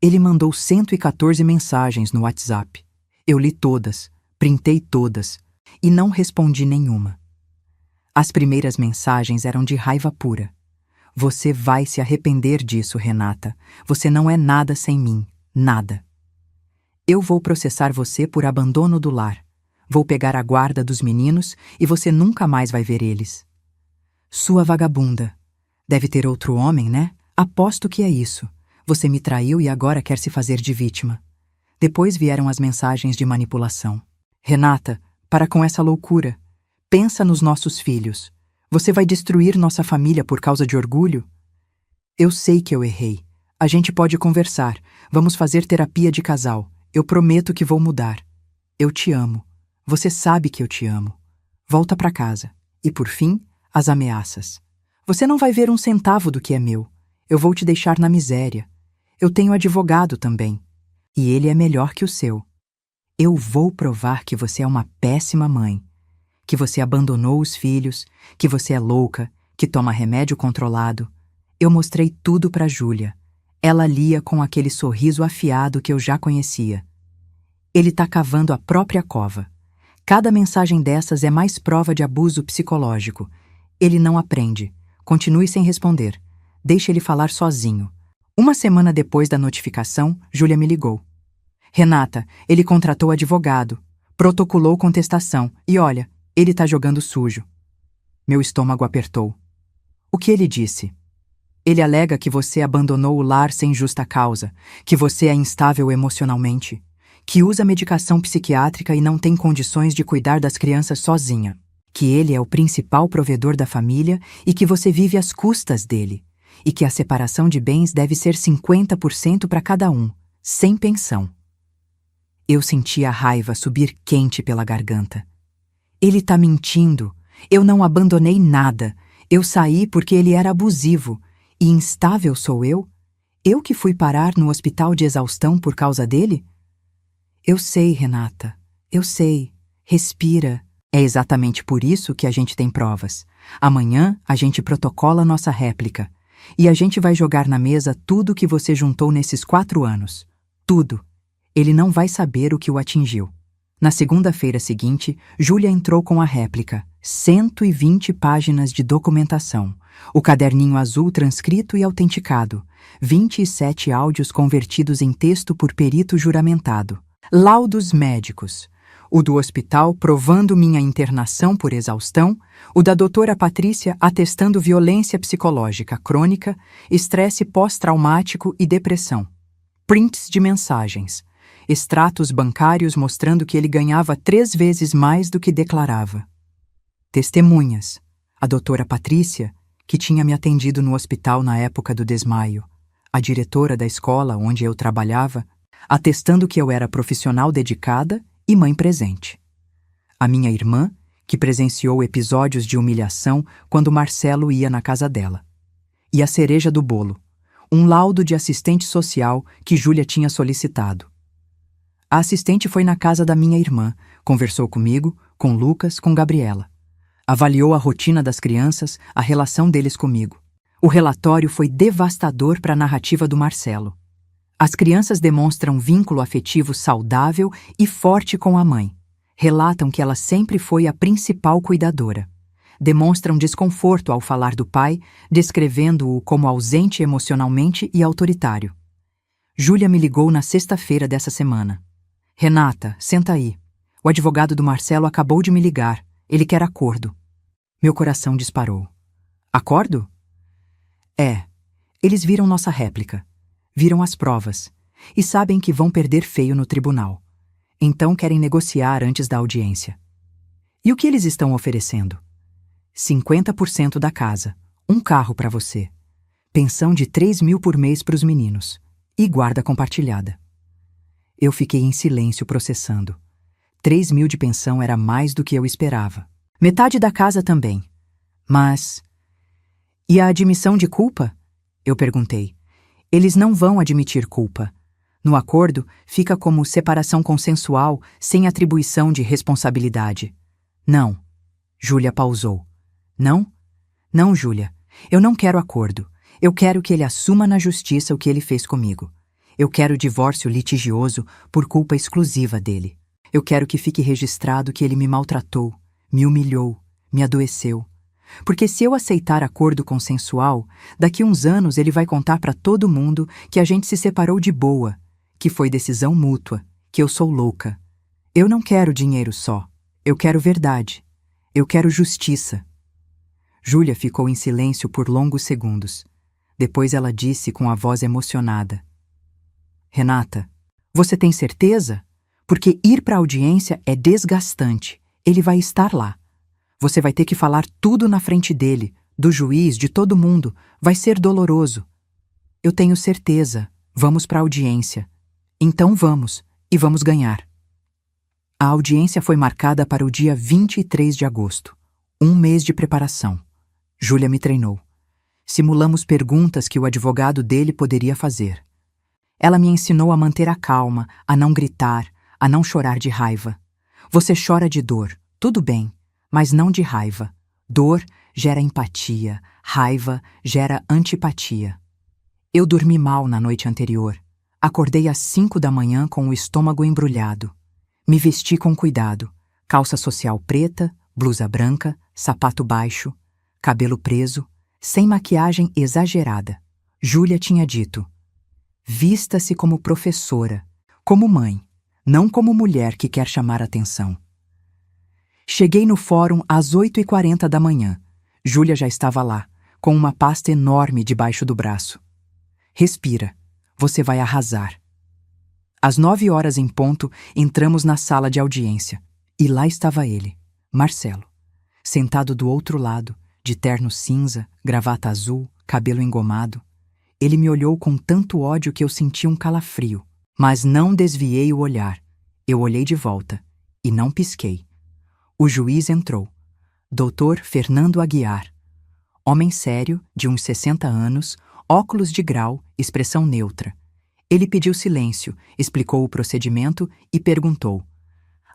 Ele mandou 114 mensagens no WhatsApp. Eu li todas, printei todas e não respondi nenhuma. As primeiras mensagens eram de raiva pura. Você vai se arrepender disso, Renata. Você não é nada sem mim. Nada. Eu vou processar você por abandono do lar. Vou pegar a guarda dos meninos e você nunca mais vai ver eles. Sua vagabunda. Deve ter outro homem, né? Aposto que é isso. Você me traiu e agora quer se fazer de vítima. Depois vieram as mensagens de manipulação. Renata, para com essa loucura. Pensa nos nossos filhos. Você vai destruir nossa família por causa de orgulho? Eu sei que eu errei. A gente pode conversar. Vamos fazer terapia de casal. Eu prometo que vou mudar. Eu te amo. Você sabe que eu te amo. Volta para casa. E por fim, as ameaças. Você não vai ver um centavo do que é meu. Eu vou te deixar na miséria. Eu tenho advogado também. E ele é melhor que o seu. Eu vou provar que você é uma péssima mãe, que você abandonou os filhos, que você é louca, que toma remédio controlado. Eu mostrei tudo para Júlia. Ela lia com aquele sorriso afiado que eu já conhecia. Ele tá cavando a própria cova. Cada mensagem dessas é mais prova de abuso psicológico. Ele não aprende. Continue sem responder. Deixe ele falar sozinho. Uma semana depois da notificação, Júlia me ligou. Renata, ele contratou advogado, protocolou contestação e olha, ele tá jogando sujo. Meu estômago apertou. O que ele disse? Ele alega que você abandonou o lar sem justa causa, que você é instável emocionalmente, que usa medicação psiquiátrica e não tem condições de cuidar das crianças sozinha, que ele é o principal provedor da família e que você vive às custas dele, e que a separação de bens deve ser 50% para cada um, sem pensão. Eu senti a raiva subir quente pela garganta. Ele tá mentindo. Eu não abandonei nada. Eu saí porque ele era abusivo. E instável sou eu? Eu que fui parar no hospital de exaustão por causa dele? Eu sei, Renata. Eu sei. Respira. É exatamente por isso que a gente tem provas. Amanhã a gente protocola nossa réplica. E a gente vai jogar na mesa tudo que você juntou nesses 4 anos. Tudo. Ele não vai saber o que o atingiu. Na segunda-feira seguinte, Júlia entrou com a réplica, 120 páginas de documentação, o caderninho azul transcrito e autenticado, 27 áudios convertidos em texto por perito juramentado, laudos médicos, o do hospital provando minha internação por exaustão, o da doutora Patrícia atestando violência psicológica crônica, estresse pós-traumático e depressão, prints de mensagens, extratos bancários mostrando que ele ganhava 3 vezes mais do que declarava. Testemunhas, a doutora Patrícia, que tinha me atendido no hospital na época do desmaio, a diretora da escola onde eu trabalhava, atestando que eu era profissional dedicada e mãe presente. A minha irmã, que presenciou episódios de humilhação quando Marcelo ia na casa dela. E a cereja do bolo, um laudo de assistente social que Júlia tinha solicitado. A assistente foi na casa da minha irmã, conversou comigo, com Lucas, com Gabriela. Avaliou a rotina das crianças, a relação deles comigo. O relatório foi devastador para a narrativa do Marcelo. As crianças demonstram vínculo afetivo saudável e forte com a mãe. Relatam que ela sempre foi a principal cuidadora. Demonstram desconforto ao falar do pai, descrevendo-o como ausente emocionalmente e autoritário. Júlia me ligou na sexta-feira dessa semana. Renata, senta aí. O advogado do Marcelo acabou de me ligar. Ele quer acordo. Meu coração disparou. Acordo? É. Eles viram nossa réplica. Viram as provas. E sabem que vão perder feio no tribunal. Então querem negociar antes da audiência. E o que eles estão oferecendo? 50% da casa. Um carro para você. Pensão de 3.000 por mês para os meninos. E guarda compartilhada. Eu fiquei em silêncio processando. 3.000 de pensão era mais do que eu esperava. Metade da casa também. Mas... E a admissão de culpa? Eu perguntei. Eles não vão admitir culpa. No acordo, fica como separação consensual, sem atribuição de responsabilidade. Não. Júlia pausou. Não? Não, Júlia. Eu não quero acordo. Eu quero que ele assuma na justiça o que ele fez comigo. Eu quero divórcio litigioso por culpa exclusiva dele. Eu quero que fique registrado que ele me maltratou, me humilhou, me adoeceu. Porque se eu aceitar acordo consensual, daqui uns anos ele vai contar para todo mundo que a gente se separou de boa, que foi decisão mútua, que eu sou louca. Eu não quero dinheiro só. Eu quero verdade. Eu quero justiça. Júlia ficou em silêncio por longos segundos. Depois ela disse com a voz emocionada. Renata, você tem certeza? Porque ir para a audiência é desgastante. Ele vai estar lá. Você vai ter que falar tudo na frente dele, do juiz, de todo mundo. Vai ser doloroso. Eu tenho certeza. Vamos para a audiência. Então vamos, e vamos ganhar. A audiência foi marcada para o dia 23 de agosto. 1 mês de preparação. Júlia me treinou. Simulamos perguntas que o advogado dele poderia fazer. Ela me ensinou a manter a calma, a não gritar, a não chorar de raiva. Você chora de dor, tudo bem, mas não de raiva. Dor gera empatia, raiva gera antipatia. Eu dormi mal na noite anterior. Acordei às 5 da manhã com o estômago embrulhado. Me vesti com cuidado. Calça social preta, blusa branca, sapato baixo, cabelo preso, sem maquiagem exagerada. Júlia tinha dito: vista-se como professora, como mãe, não como mulher que quer chamar atenção. Cheguei no fórum às 8h40 da manhã. Júlia já estava lá, com uma pasta enorme debaixo do braço. Respira, você vai arrasar. Às 9 horas em ponto, entramos na sala de audiência. E lá estava ele, Marcelo, sentado do outro lado, de terno cinza, gravata azul, cabelo engomado. Ele me olhou com tanto ódio que eu senti um calafrio, mas não desviei o olhar. Eu olhei de volta e não pisquei. O juiz entrou. Dr. Fernando Aguiar. Homem sério, de uns 60 anos, óculos de grau, expressão neutra. Ele pediu silêncio, explicou o procedimento e perguntou: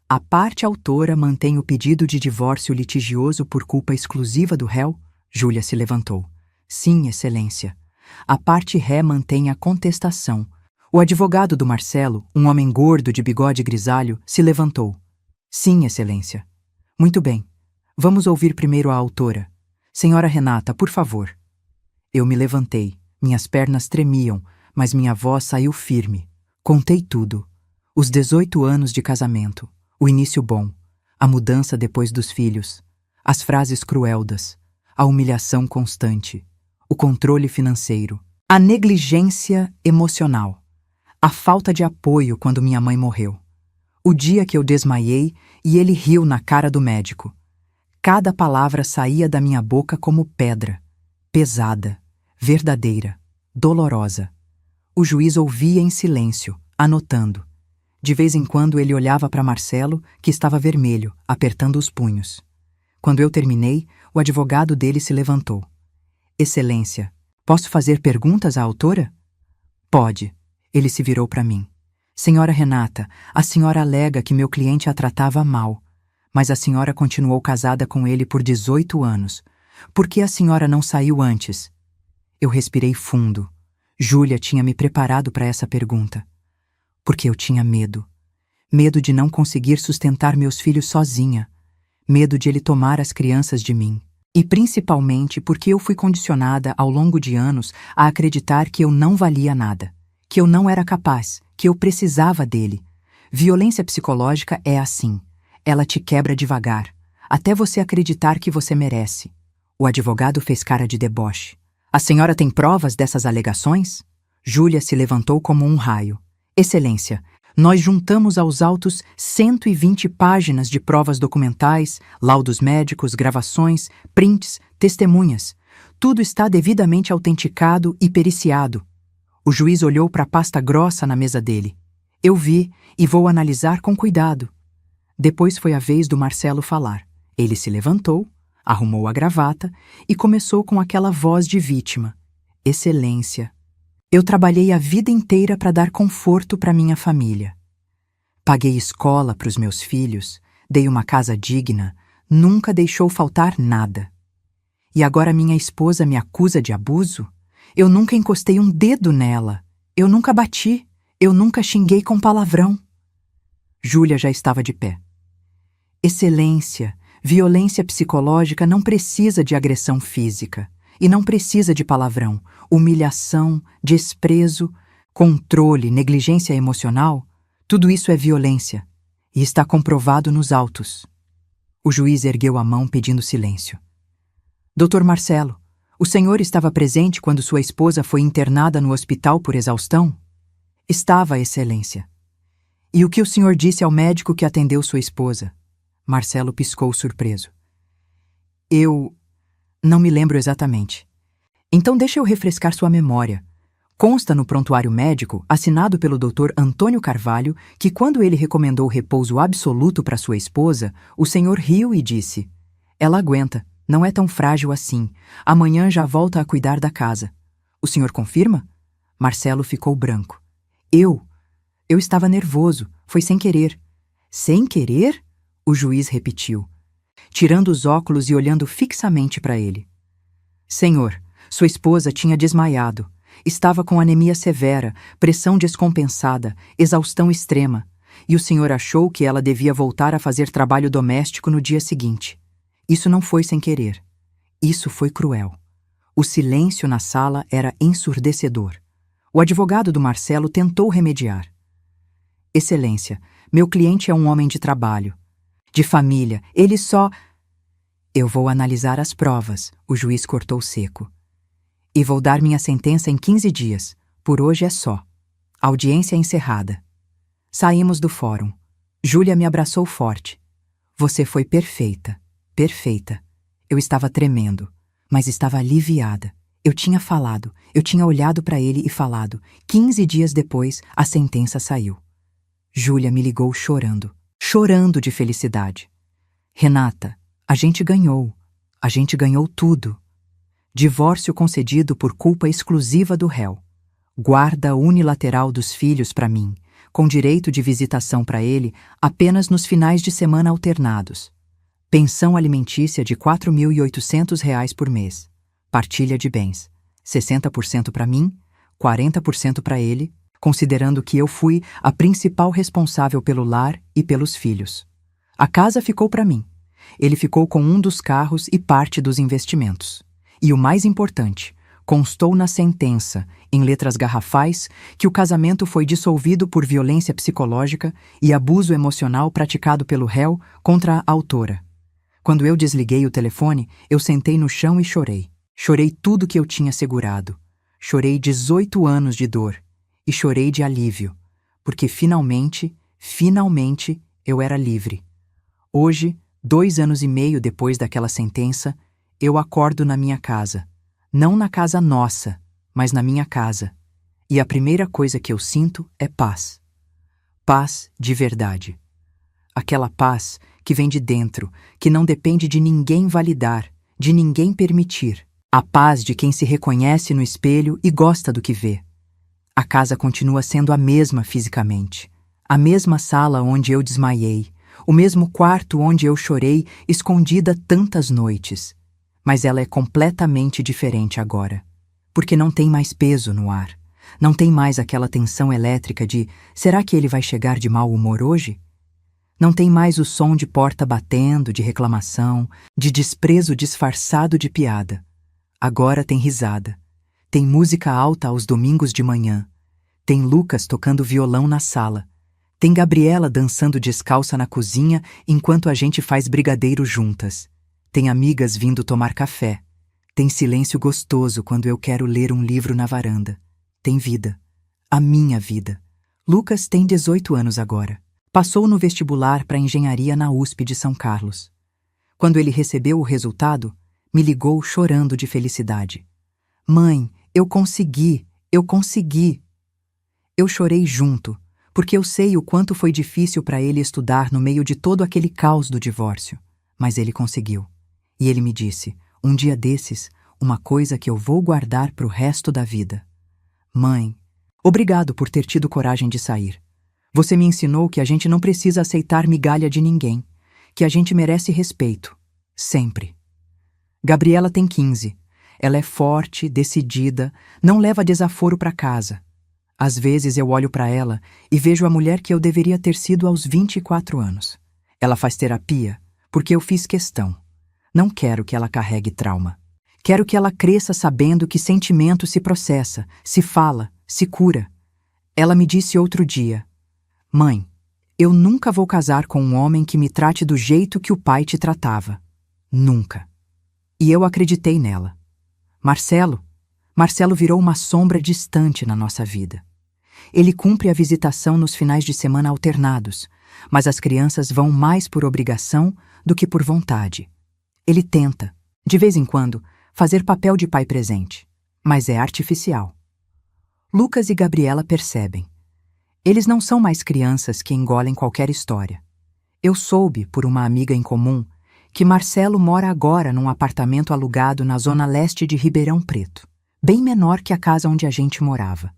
a parte autora mantém o pedido de divórcio litigioso por culpa exclusiva do réu? Júlia se levantou. Sim, excelência. A parte ré mantém a contestação. O advogado do Marcelo, um homem gordo de bigode grisalho, se levantou. Sim, Excelência. Muito bem. Vamos ouvir primeiro a autora. Senhora Renata, por favor. Eu me levantei. Minhas pernas tremiam, mas minha voz saiu firme. Contei tudo. Os 18 anos de casamento, o início bom, a mudança depois dos filhos, as frases crueldas, a humilhação constante, o controle financeiro, a negligência emocional, a falta de apoio quando minha mãe morreu, o dia que eu desmaiei e ele riu na cara do médico. Cada palavra saía da minha boca como pedra, pesada, verdadeira, dolorosa. O juiz ouvia em silêncio, anotando. De vez em quando ele olhava para Marcelo, que estava vermelho, apertando os punhos. Quando eu terminei, o advogado dele se levantou. Excelência, posso fazer perguntas à autora? Pode. Ele se virou para mim. Senhora Renata, a senhora alega que meu cliente a tratava mal, mas a senhora continuou casada com ele por 18 anos. Por que a senhora não saiu antes? Eu respirei fundo. Júlia tinha me preparado para essa pergunta. Porque eu tinha medo. Medo de não conseguir sustentar meus filhos sozinha. Medo de ele tomar as crianças de mim. E principalmente porque eu fui condicionada ao longo de anos a acreditar que eu não valia nada, que eu não era capaz, que eu precisava dele. Violência psicológica é assim. Ela te quebra devagar, até você acreditar que você merece. O advogado fez cara de deboche. A senhora tem provas dessas alegações? Júlia se levantou como um raio. Excelência, nós juntamos aos autos 120 páginas de provas documentais, laudos médicos, gravações, prints, testemunhas. Tudo está devidamente autenticado e periciado. O juiz olhou para a pasta grossa na mesa dele. Eu vi e vou analisar com cuidado. Depois foi a vez do Marcelo falar. Ele se levantou, arrumou a gravata e começou com aquela voz de vítima. Excelência, eu trabalhei a vida inteira para dar conforto para minha família. Paguei escola para os meus filhos, dei uma casa digna, nunca deixou faltar nada. E agora minha esposa me acusa de abuso? Eu nunca encostei um dedo nela. Eu nunca bati. Eu nunca xinguei com palavrão. Júlia já estava de pé. Excelência, violência psicológica não precisa de agressão física e não precisa de palavrão, humilhação, desprezo, controle, negligência emocional. Tudo isso é violência e está comprovado nos autos. O juiz ergueu a mão pedindo silêncio. Doutor Marcelo, o senhor estava presente quando sua esposa foi internada no hospital por exaustão? Estava, Excelência. E o que o senhor disse ao médico que atendeu sua esposa? Marcelo piscou surpreso. Eu não me lembro exatamente. Então deixa eu refrescar sua memória. Consta no prontuário médico, assinado pelo Dr. Antônio Carvalho, que quando ele recomendou repouso absoluto para sua esposa, o senhor riu e disse: ela aguenta, não é tão frágil assim. Amanhã já volta a cuidar da casa. O senhor confirma? Marcelo ficou branco. Eu estava nervoso, foi sem querer. Sem querer? O juiz repetiu, tirando os óculos e olhando fixamente para ele. Senhor, sua esposa tinha desmaiado. Estava com anemia severa, pressão descompensada, exaustão extrema, e o senhor achou que ela devia voltar a fazer trabalho doméstico no dia seguinte. Isso não foi sem querer. Isso foi cruel. O silêncio na sala era ensurdecedor. O advogado do Marcelo tentou remediar. Excelência, meu cliente é um homem de trabalho, de família, ele só... Eu vou analisar as provas, o juiz cortou seco. E vou dar minha sentença em 15 dias. Por hoje é só. Audiência encerrada. Saímos do fórum. Júlia me abraçou forte. Você foi perfeita, perfeita. Eu estava tremendo, mas estava aliviada. Eu tinha falado, eu tinha olhado para ele e falado. 15 dias depois, a sentença saiu. Júlia me ligou chorando de felicidade. Renata, a gente ganhou tudo. Divórcio concedido por culpa exclusiva do réu. Guarda unilateral dos filhos para mim, com direito de visitação para ele apenas nos finais de semana alternados. Pensão alimentícia de R$ 4.800 por mês. Partilha de bens. 60% para mim, 40% para ele, considerando que eu fui a principal responsável pelo lar e pelos filhos. A casa ficou para mim. Ele ficou com um dos carros e parte dos investimentos. E o mais importante, constou na sentença, em letras garrafais, que o casamento foi dissolvido por violência psicológica e abuso emocional praticado pelo réu contra a autora. Quando eu desliguei o telefone, eu sentei no chão e chorei. Chorei tudo que eu tinha segurado. Chorei 18 anos de dor. E chorei de alívio, porque finalmente, eu era livre. Hoje, 2 anos e meio depois daquela sentença, eu acordo na minha casa. Não na casa nossa, mas na minha casa. E a primeira coisa que eu sinto é paz. Paz de verdade. Aquela paz que vem de dentro, que não depende de ninguém validar, de ninguém permitir. A paz de quem se reconhece no espelho e gosta do que vê. A casa continua sendo a mesma fisicamente. A mesma sala onde eu desmaiei. O mesmo quarto onde eu chorei escondida tantas noites. Mas ela é completamente diferente agora. Porque não tem mais peso no ar. Não tem mais aquela tensão elétrica de será que ele vai chegar de mau humor hoje? Não tem mais o som de porta batendo, de reclamação, de desprezo disfarçado de piada. Agora tem risada. Tem música alta aos domingos de manhã. Tem Lucas tocando violão na sala. Tem Gabriela dançando descalça na cozinha enquanto a gente faz brigadeiro juntas. Tem amigas vindo tomar café. Tem silêncio gostoso quando eu quero ler um livro na varanda. Tem vida. A minha vida. Lucas tem 18 anos agora. Passou no vestibular para engenharia na USP de São Carlos. Quando ele recebeu o resultado, me ligou chorando de felicidade. Mãe, eu consegui, eu consegui. Eu chorei junto, porque eu sei o quanto foi difícil para ele estudar no meio de todo aquele caos do divórcio. Mas ele conseguiu. E ele me disse, um dia desses, uma coisa que eu vou guardar pro resto da vida. Mãe, obrigado por ter tido coragem de sair. Você me ensinou que a gente não precisa aceitar migalha de ninguém, que a gente merece respeito. Sempre. Gabriela tem 15. Ela é forte, decidida, não leva desaforo para casa. Às vezes eu olho para ela e vejo a mulher que eu deveria ter sido aos 24 anos. Ela faz terapia porque eu fiz questão. Não quero que ela carregue trauma. Quero que ela cresça sabendo que sentimento se processa, se fala, se cura. Ela me disse outro dia, Mãe, eu nunca vou casar com um homem que me trate do jeito que o pai te tratava. Nunca. E eu acreditei nela. Marcelo virou uma sombra distante na nossa vida. Ele cumpre a visitação nos finais de semana alternados, mas as crianças vão mais por obrigação do que por vontade. Ele tenta, de vez em quando, fazer papel de pai presente, mas é artificial. Lucas e Gabriela percebem. Eles não são mais crianças que engolem qualquer história. Eu soube, por uma amiga em comum, que Marcelo mora agora num apartamento alugado na zona leste de Ribeirão Preto, bem menor que a casa onde a gente morava.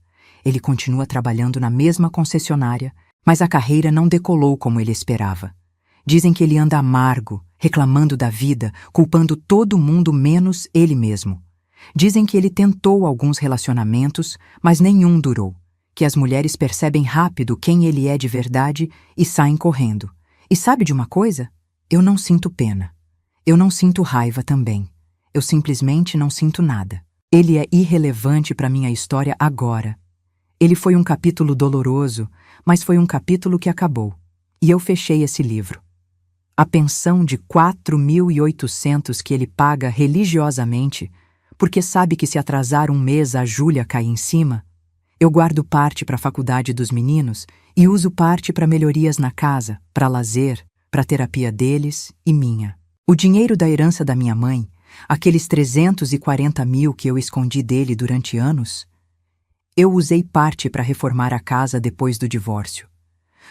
Ele continua trabalhando na mesma concessionária, mas a carreira não decolou como ele esperava. Dizem que ele anda amargo, reclamando da vida, culpando todo mundo menos ele mesmo. Dizem que ele tentou alguns relacionamentos, mas nenhum durou, que as mulheres percebem rápido quem ele é de verdade e saem correndo. E sabe de uma coisa? Eu não sinto pena. Eu não sinto raiva também. Eu simplesmente não sinto nada. Ele é irrelevante para minha história agora. Ele foi um capítulo doloroso, mas foi um capítulo que acabou. E eu fechei esse livro. A pensão de 4.800 que ele paga religiosamente, porque sabe que se atrasar um mês a Júlia cai em cima, eu guardo parte para a faculdade dos meninos e uso parte para melhorias na casa, para lazer, para a terapia deles e minha. O dinheiro da herança da minha mãe, aqueles 340 mil que eu escondi dele durante anos, eu usei parte para reformar a casa depois do divórcio.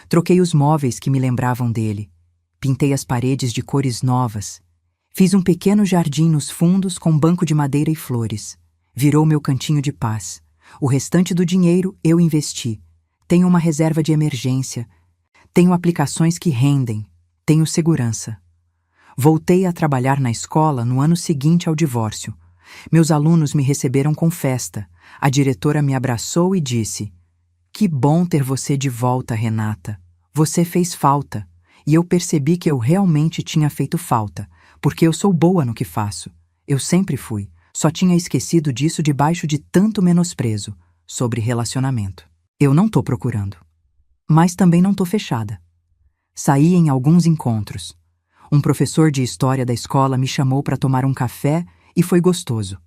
Troquei os móveis que me lembravam dele, pintei as paredes de cores novas, fiz um pequeno jardim nos fundos com banco de madeira e flores. Virou meu cantinho de paz. O restante do dinheiro eu investi. Tenho uma reserva de emergência. Tenho aplicações que rendem. Tenho segurança. Voltei a trabalhar na escola no ano seguinte ao divórcio. Meus alunos me receberam com festa. A diretora me abraçou e disse: "Que bom ter você de volta, Renata. Você fez falta. e eu percebi que eu realmente tinha feito falta, porque eu sou boa no que faço. Eu sempre fui, só tinha esquecido disso debaixo de tanto menosprezo sobre relacionamento. Eu não tô procurando, mas também não tô fechada. Saí em alguns encontros. Um professor de história da escola me chamou para tomar um café e foi gostoso.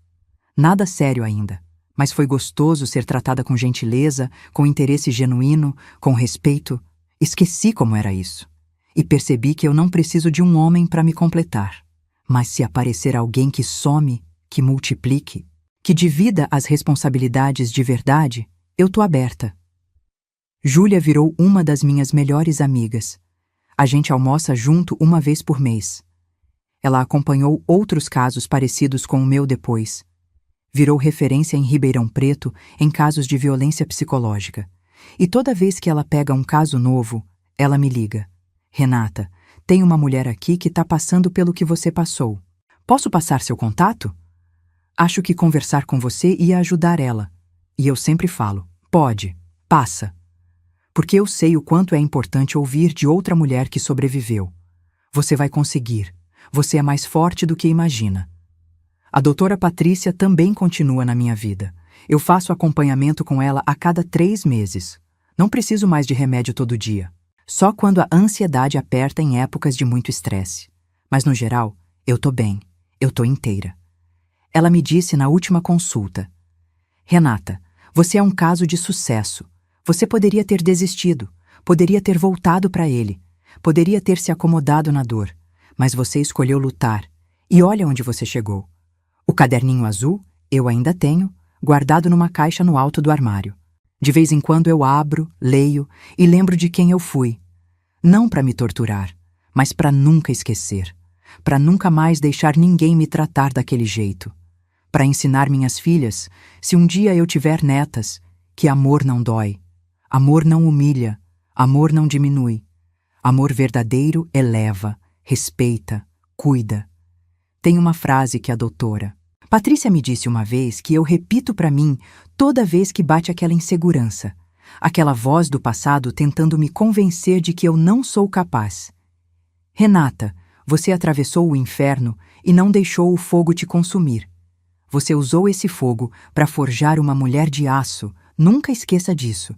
Nada sério ainda, mas foi gostoso ser tratada com gentileza, com interesse genuíno, com respeito. Esqueci como era isso. E percebi que eu não preciso de um homem para me completar. Mas se aparecer alguém que some, que multiplique, que divida as responsabilidades de verdade, eu tô aberta. Júlia virou uma das minhas melhores amigas. A gente almoça junto uma vez por mês. Ela acompanhou outros casos parecidos com o meu depois. Virou referência em Ribeirão Preto em casos de violência psicológica. E toda vez que ela pega um caso novo, ela me liga. Renata, tem uma mulher aqui que tá passando pelo que você passou. Posso passar seu contato? Acho que conversar com você ia ajudar ela. E eu sempre falo, pode, passa. Porque eu sei o quanto é importante ouvir de outra mulher que sobreviveu. Você vai conseguir. Você é mais forte do que imagina. A doutora Patrícia também continua na minha vida. Eu faço acompanhamento com ela a cada 3 meses. Não preciso mais de remédio todo dia. Só quando a ansiedade aperta em épocas de muito estresse. Mas no geral, eu tô bem. Eu tô inteira. Ela me disse na última consulta: Renata, você é um caso de sucesso. Você poderia ter desistido, poderia ter voltado para ele, poderia ter se acomodado na dor, mas você escolheu lutar, e olha onde você chegou. O caderninho azul, eu ainda tenho, guardado numa caixa no alto do armário. De vez em quando eu abro, leio e lembro de quem eu fui. Não para me torturar, mas para nunca esquecer, para nunca mais deixar ninguém me tratar daquele jeito. Para ensinar minhas filhas, se um dia eu tiver netas, que amor não dói. Amor não humilha, amor não diminui. Amor verdadeiro eleva, respeita, cuida. Tem uma frase que a doutora Patrícia me disse uma vez que eu repito para mim toda vez que bate aquela insegurança, aquela voz do passado tentando me convencer de que eu não sou capaz. Renata, você atravessou o inferno e não deixou o fogo te consumir. Você usou esse fogo para forjar uma mulher de aço, nunca esqueça disso.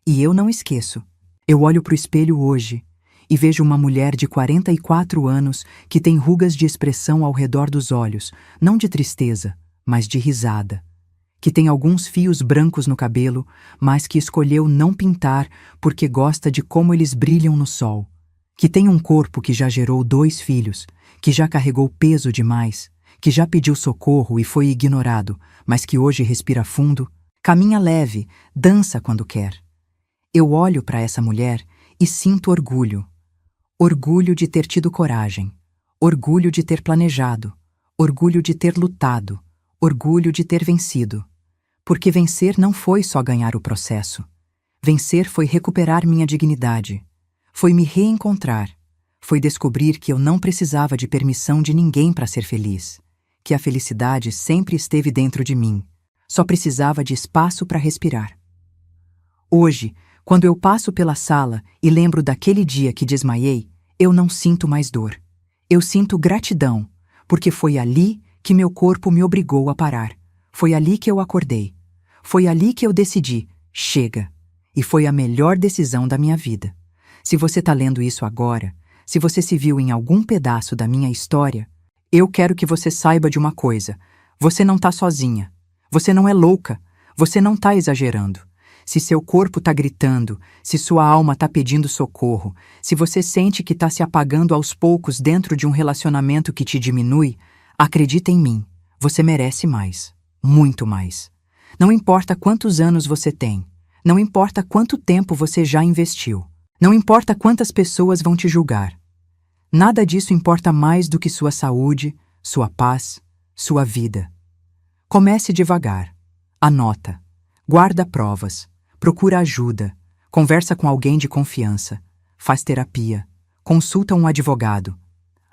E eu não esqueço. Eu olho pro espelho hoje e vejo uma mulher de 44 anos que tem rugas de expressão ao redor dos olhos, não de tristeza, mas de risada. Que tem alguns fios brancos no cabelo, mas que escolheu não pintar porque gosta de como eles brilham no sol. Que tem um corpo que já gerou 2 filhos, que já carregou peso demais, que já pediu socorro e foi ignorado, mas que hoje respira fundo, caminha leve, dança quando quer. Eu olho para essa mulher e sinto orgulho. Orgulho de ter tido coragem. Orgulho de ter planejado. Orgulho de ter lutado. Orgulho de ter vencido. Porque vencer não foi só ganhar o processo. Vencer foi recuperar minha dignidade. Foi me reencontrar. Foi descobrir que eu não precisava de permissão de ninguém para ser feliz. Que a felicidade sempre esteve dentro de mim. Só precisava de espaço para respirar. Hoje, quando eu passo pela sala e lembro daquele dia que desmaiei, eu não sinto mais dor. Eu sinto gratidão, porque foi ali que meu corpo me obrigou a parar. Foi ali que eu acordei. Foi ali que eu decidi, chega. E foi a melhor decisão da minha vida. Se você está lendo isso agora, se você se viu em algum pedaço da minha história, eu quero que você saiba de uma coisa. Você não está sozinha. Você não é louca. Você não está exagerando. Se seu corpo está gritando, se sua alma está pedindo socorro, se você sente que está se apagando aos poucos dentro de um relacionamento que te diminui, acredita em mim, você merece mais, muito mais. Não importa quantos anos você tem, não importa quanto tempo você já investiu, não importa quantas pessoas vão te julgar. Nada disso importa mais do que sua saúde, sua paz, sua vida. Comece devagar, anota, guarda provas. Procura ajuda, conversa com alguém de confiança, faz terapia, consulta um advogado,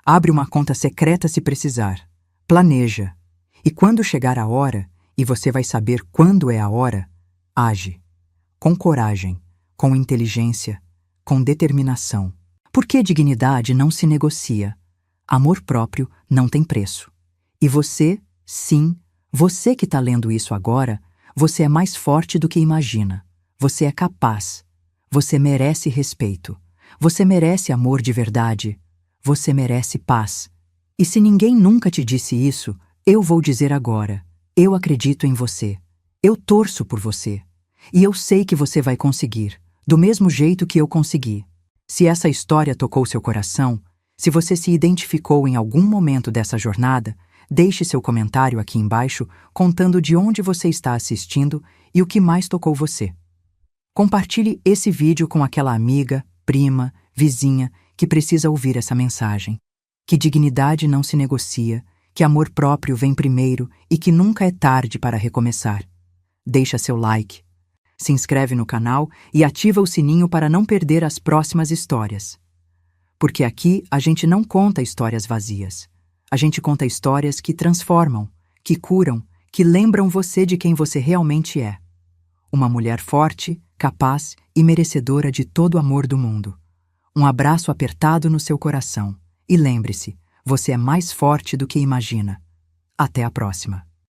abre uma conta secreta se precisar, planeja. E quando chegar a hora, e você vai saber quando é a hora, age. Com coragem, com inteligência, com determinação. Porque dignidade não se negocia. Amor próprio não tem preço. E você, sim, você que está lendo isso agora, você é mais forte do que imagina. Você é capaz. Você merece respeito. Você merece amor de verdade. Você merece paz. E se ninguém nunca te disse isso, eu vou dizer agora. Eu acredito em você. Eu torço por você. E eu sei que você vai conseguir, do mesmo jeito que eu consegui. Se essa história tocou seu coração, se você se identificou em algum momento dessa jornada, deixe seu comentário aqui embaixo contando de onde você está assistindo e o que mais tocou você. Compartilhe esse vídeo com aquela amiga, prima, vizinha que precisa ouvir essa mensagem. Que dignidade não se negocia, que amor próprio vem primeiro e que nunca é tarde para recomeçar. Deixa seu like, se inscreve no canal e ativa o sininho para não perder as próximas histórias. Porque aqui a gente não conta histórias vazias. A gente conta histórias que transformam, que curam, que lembram você de quem você realmente é. Uma mulher forte, capaz e merecedora de todo o amor do mundo. Um abraço apertado no seu coração. E lembre-se, você é mais forte do que imagina. Até a próxima.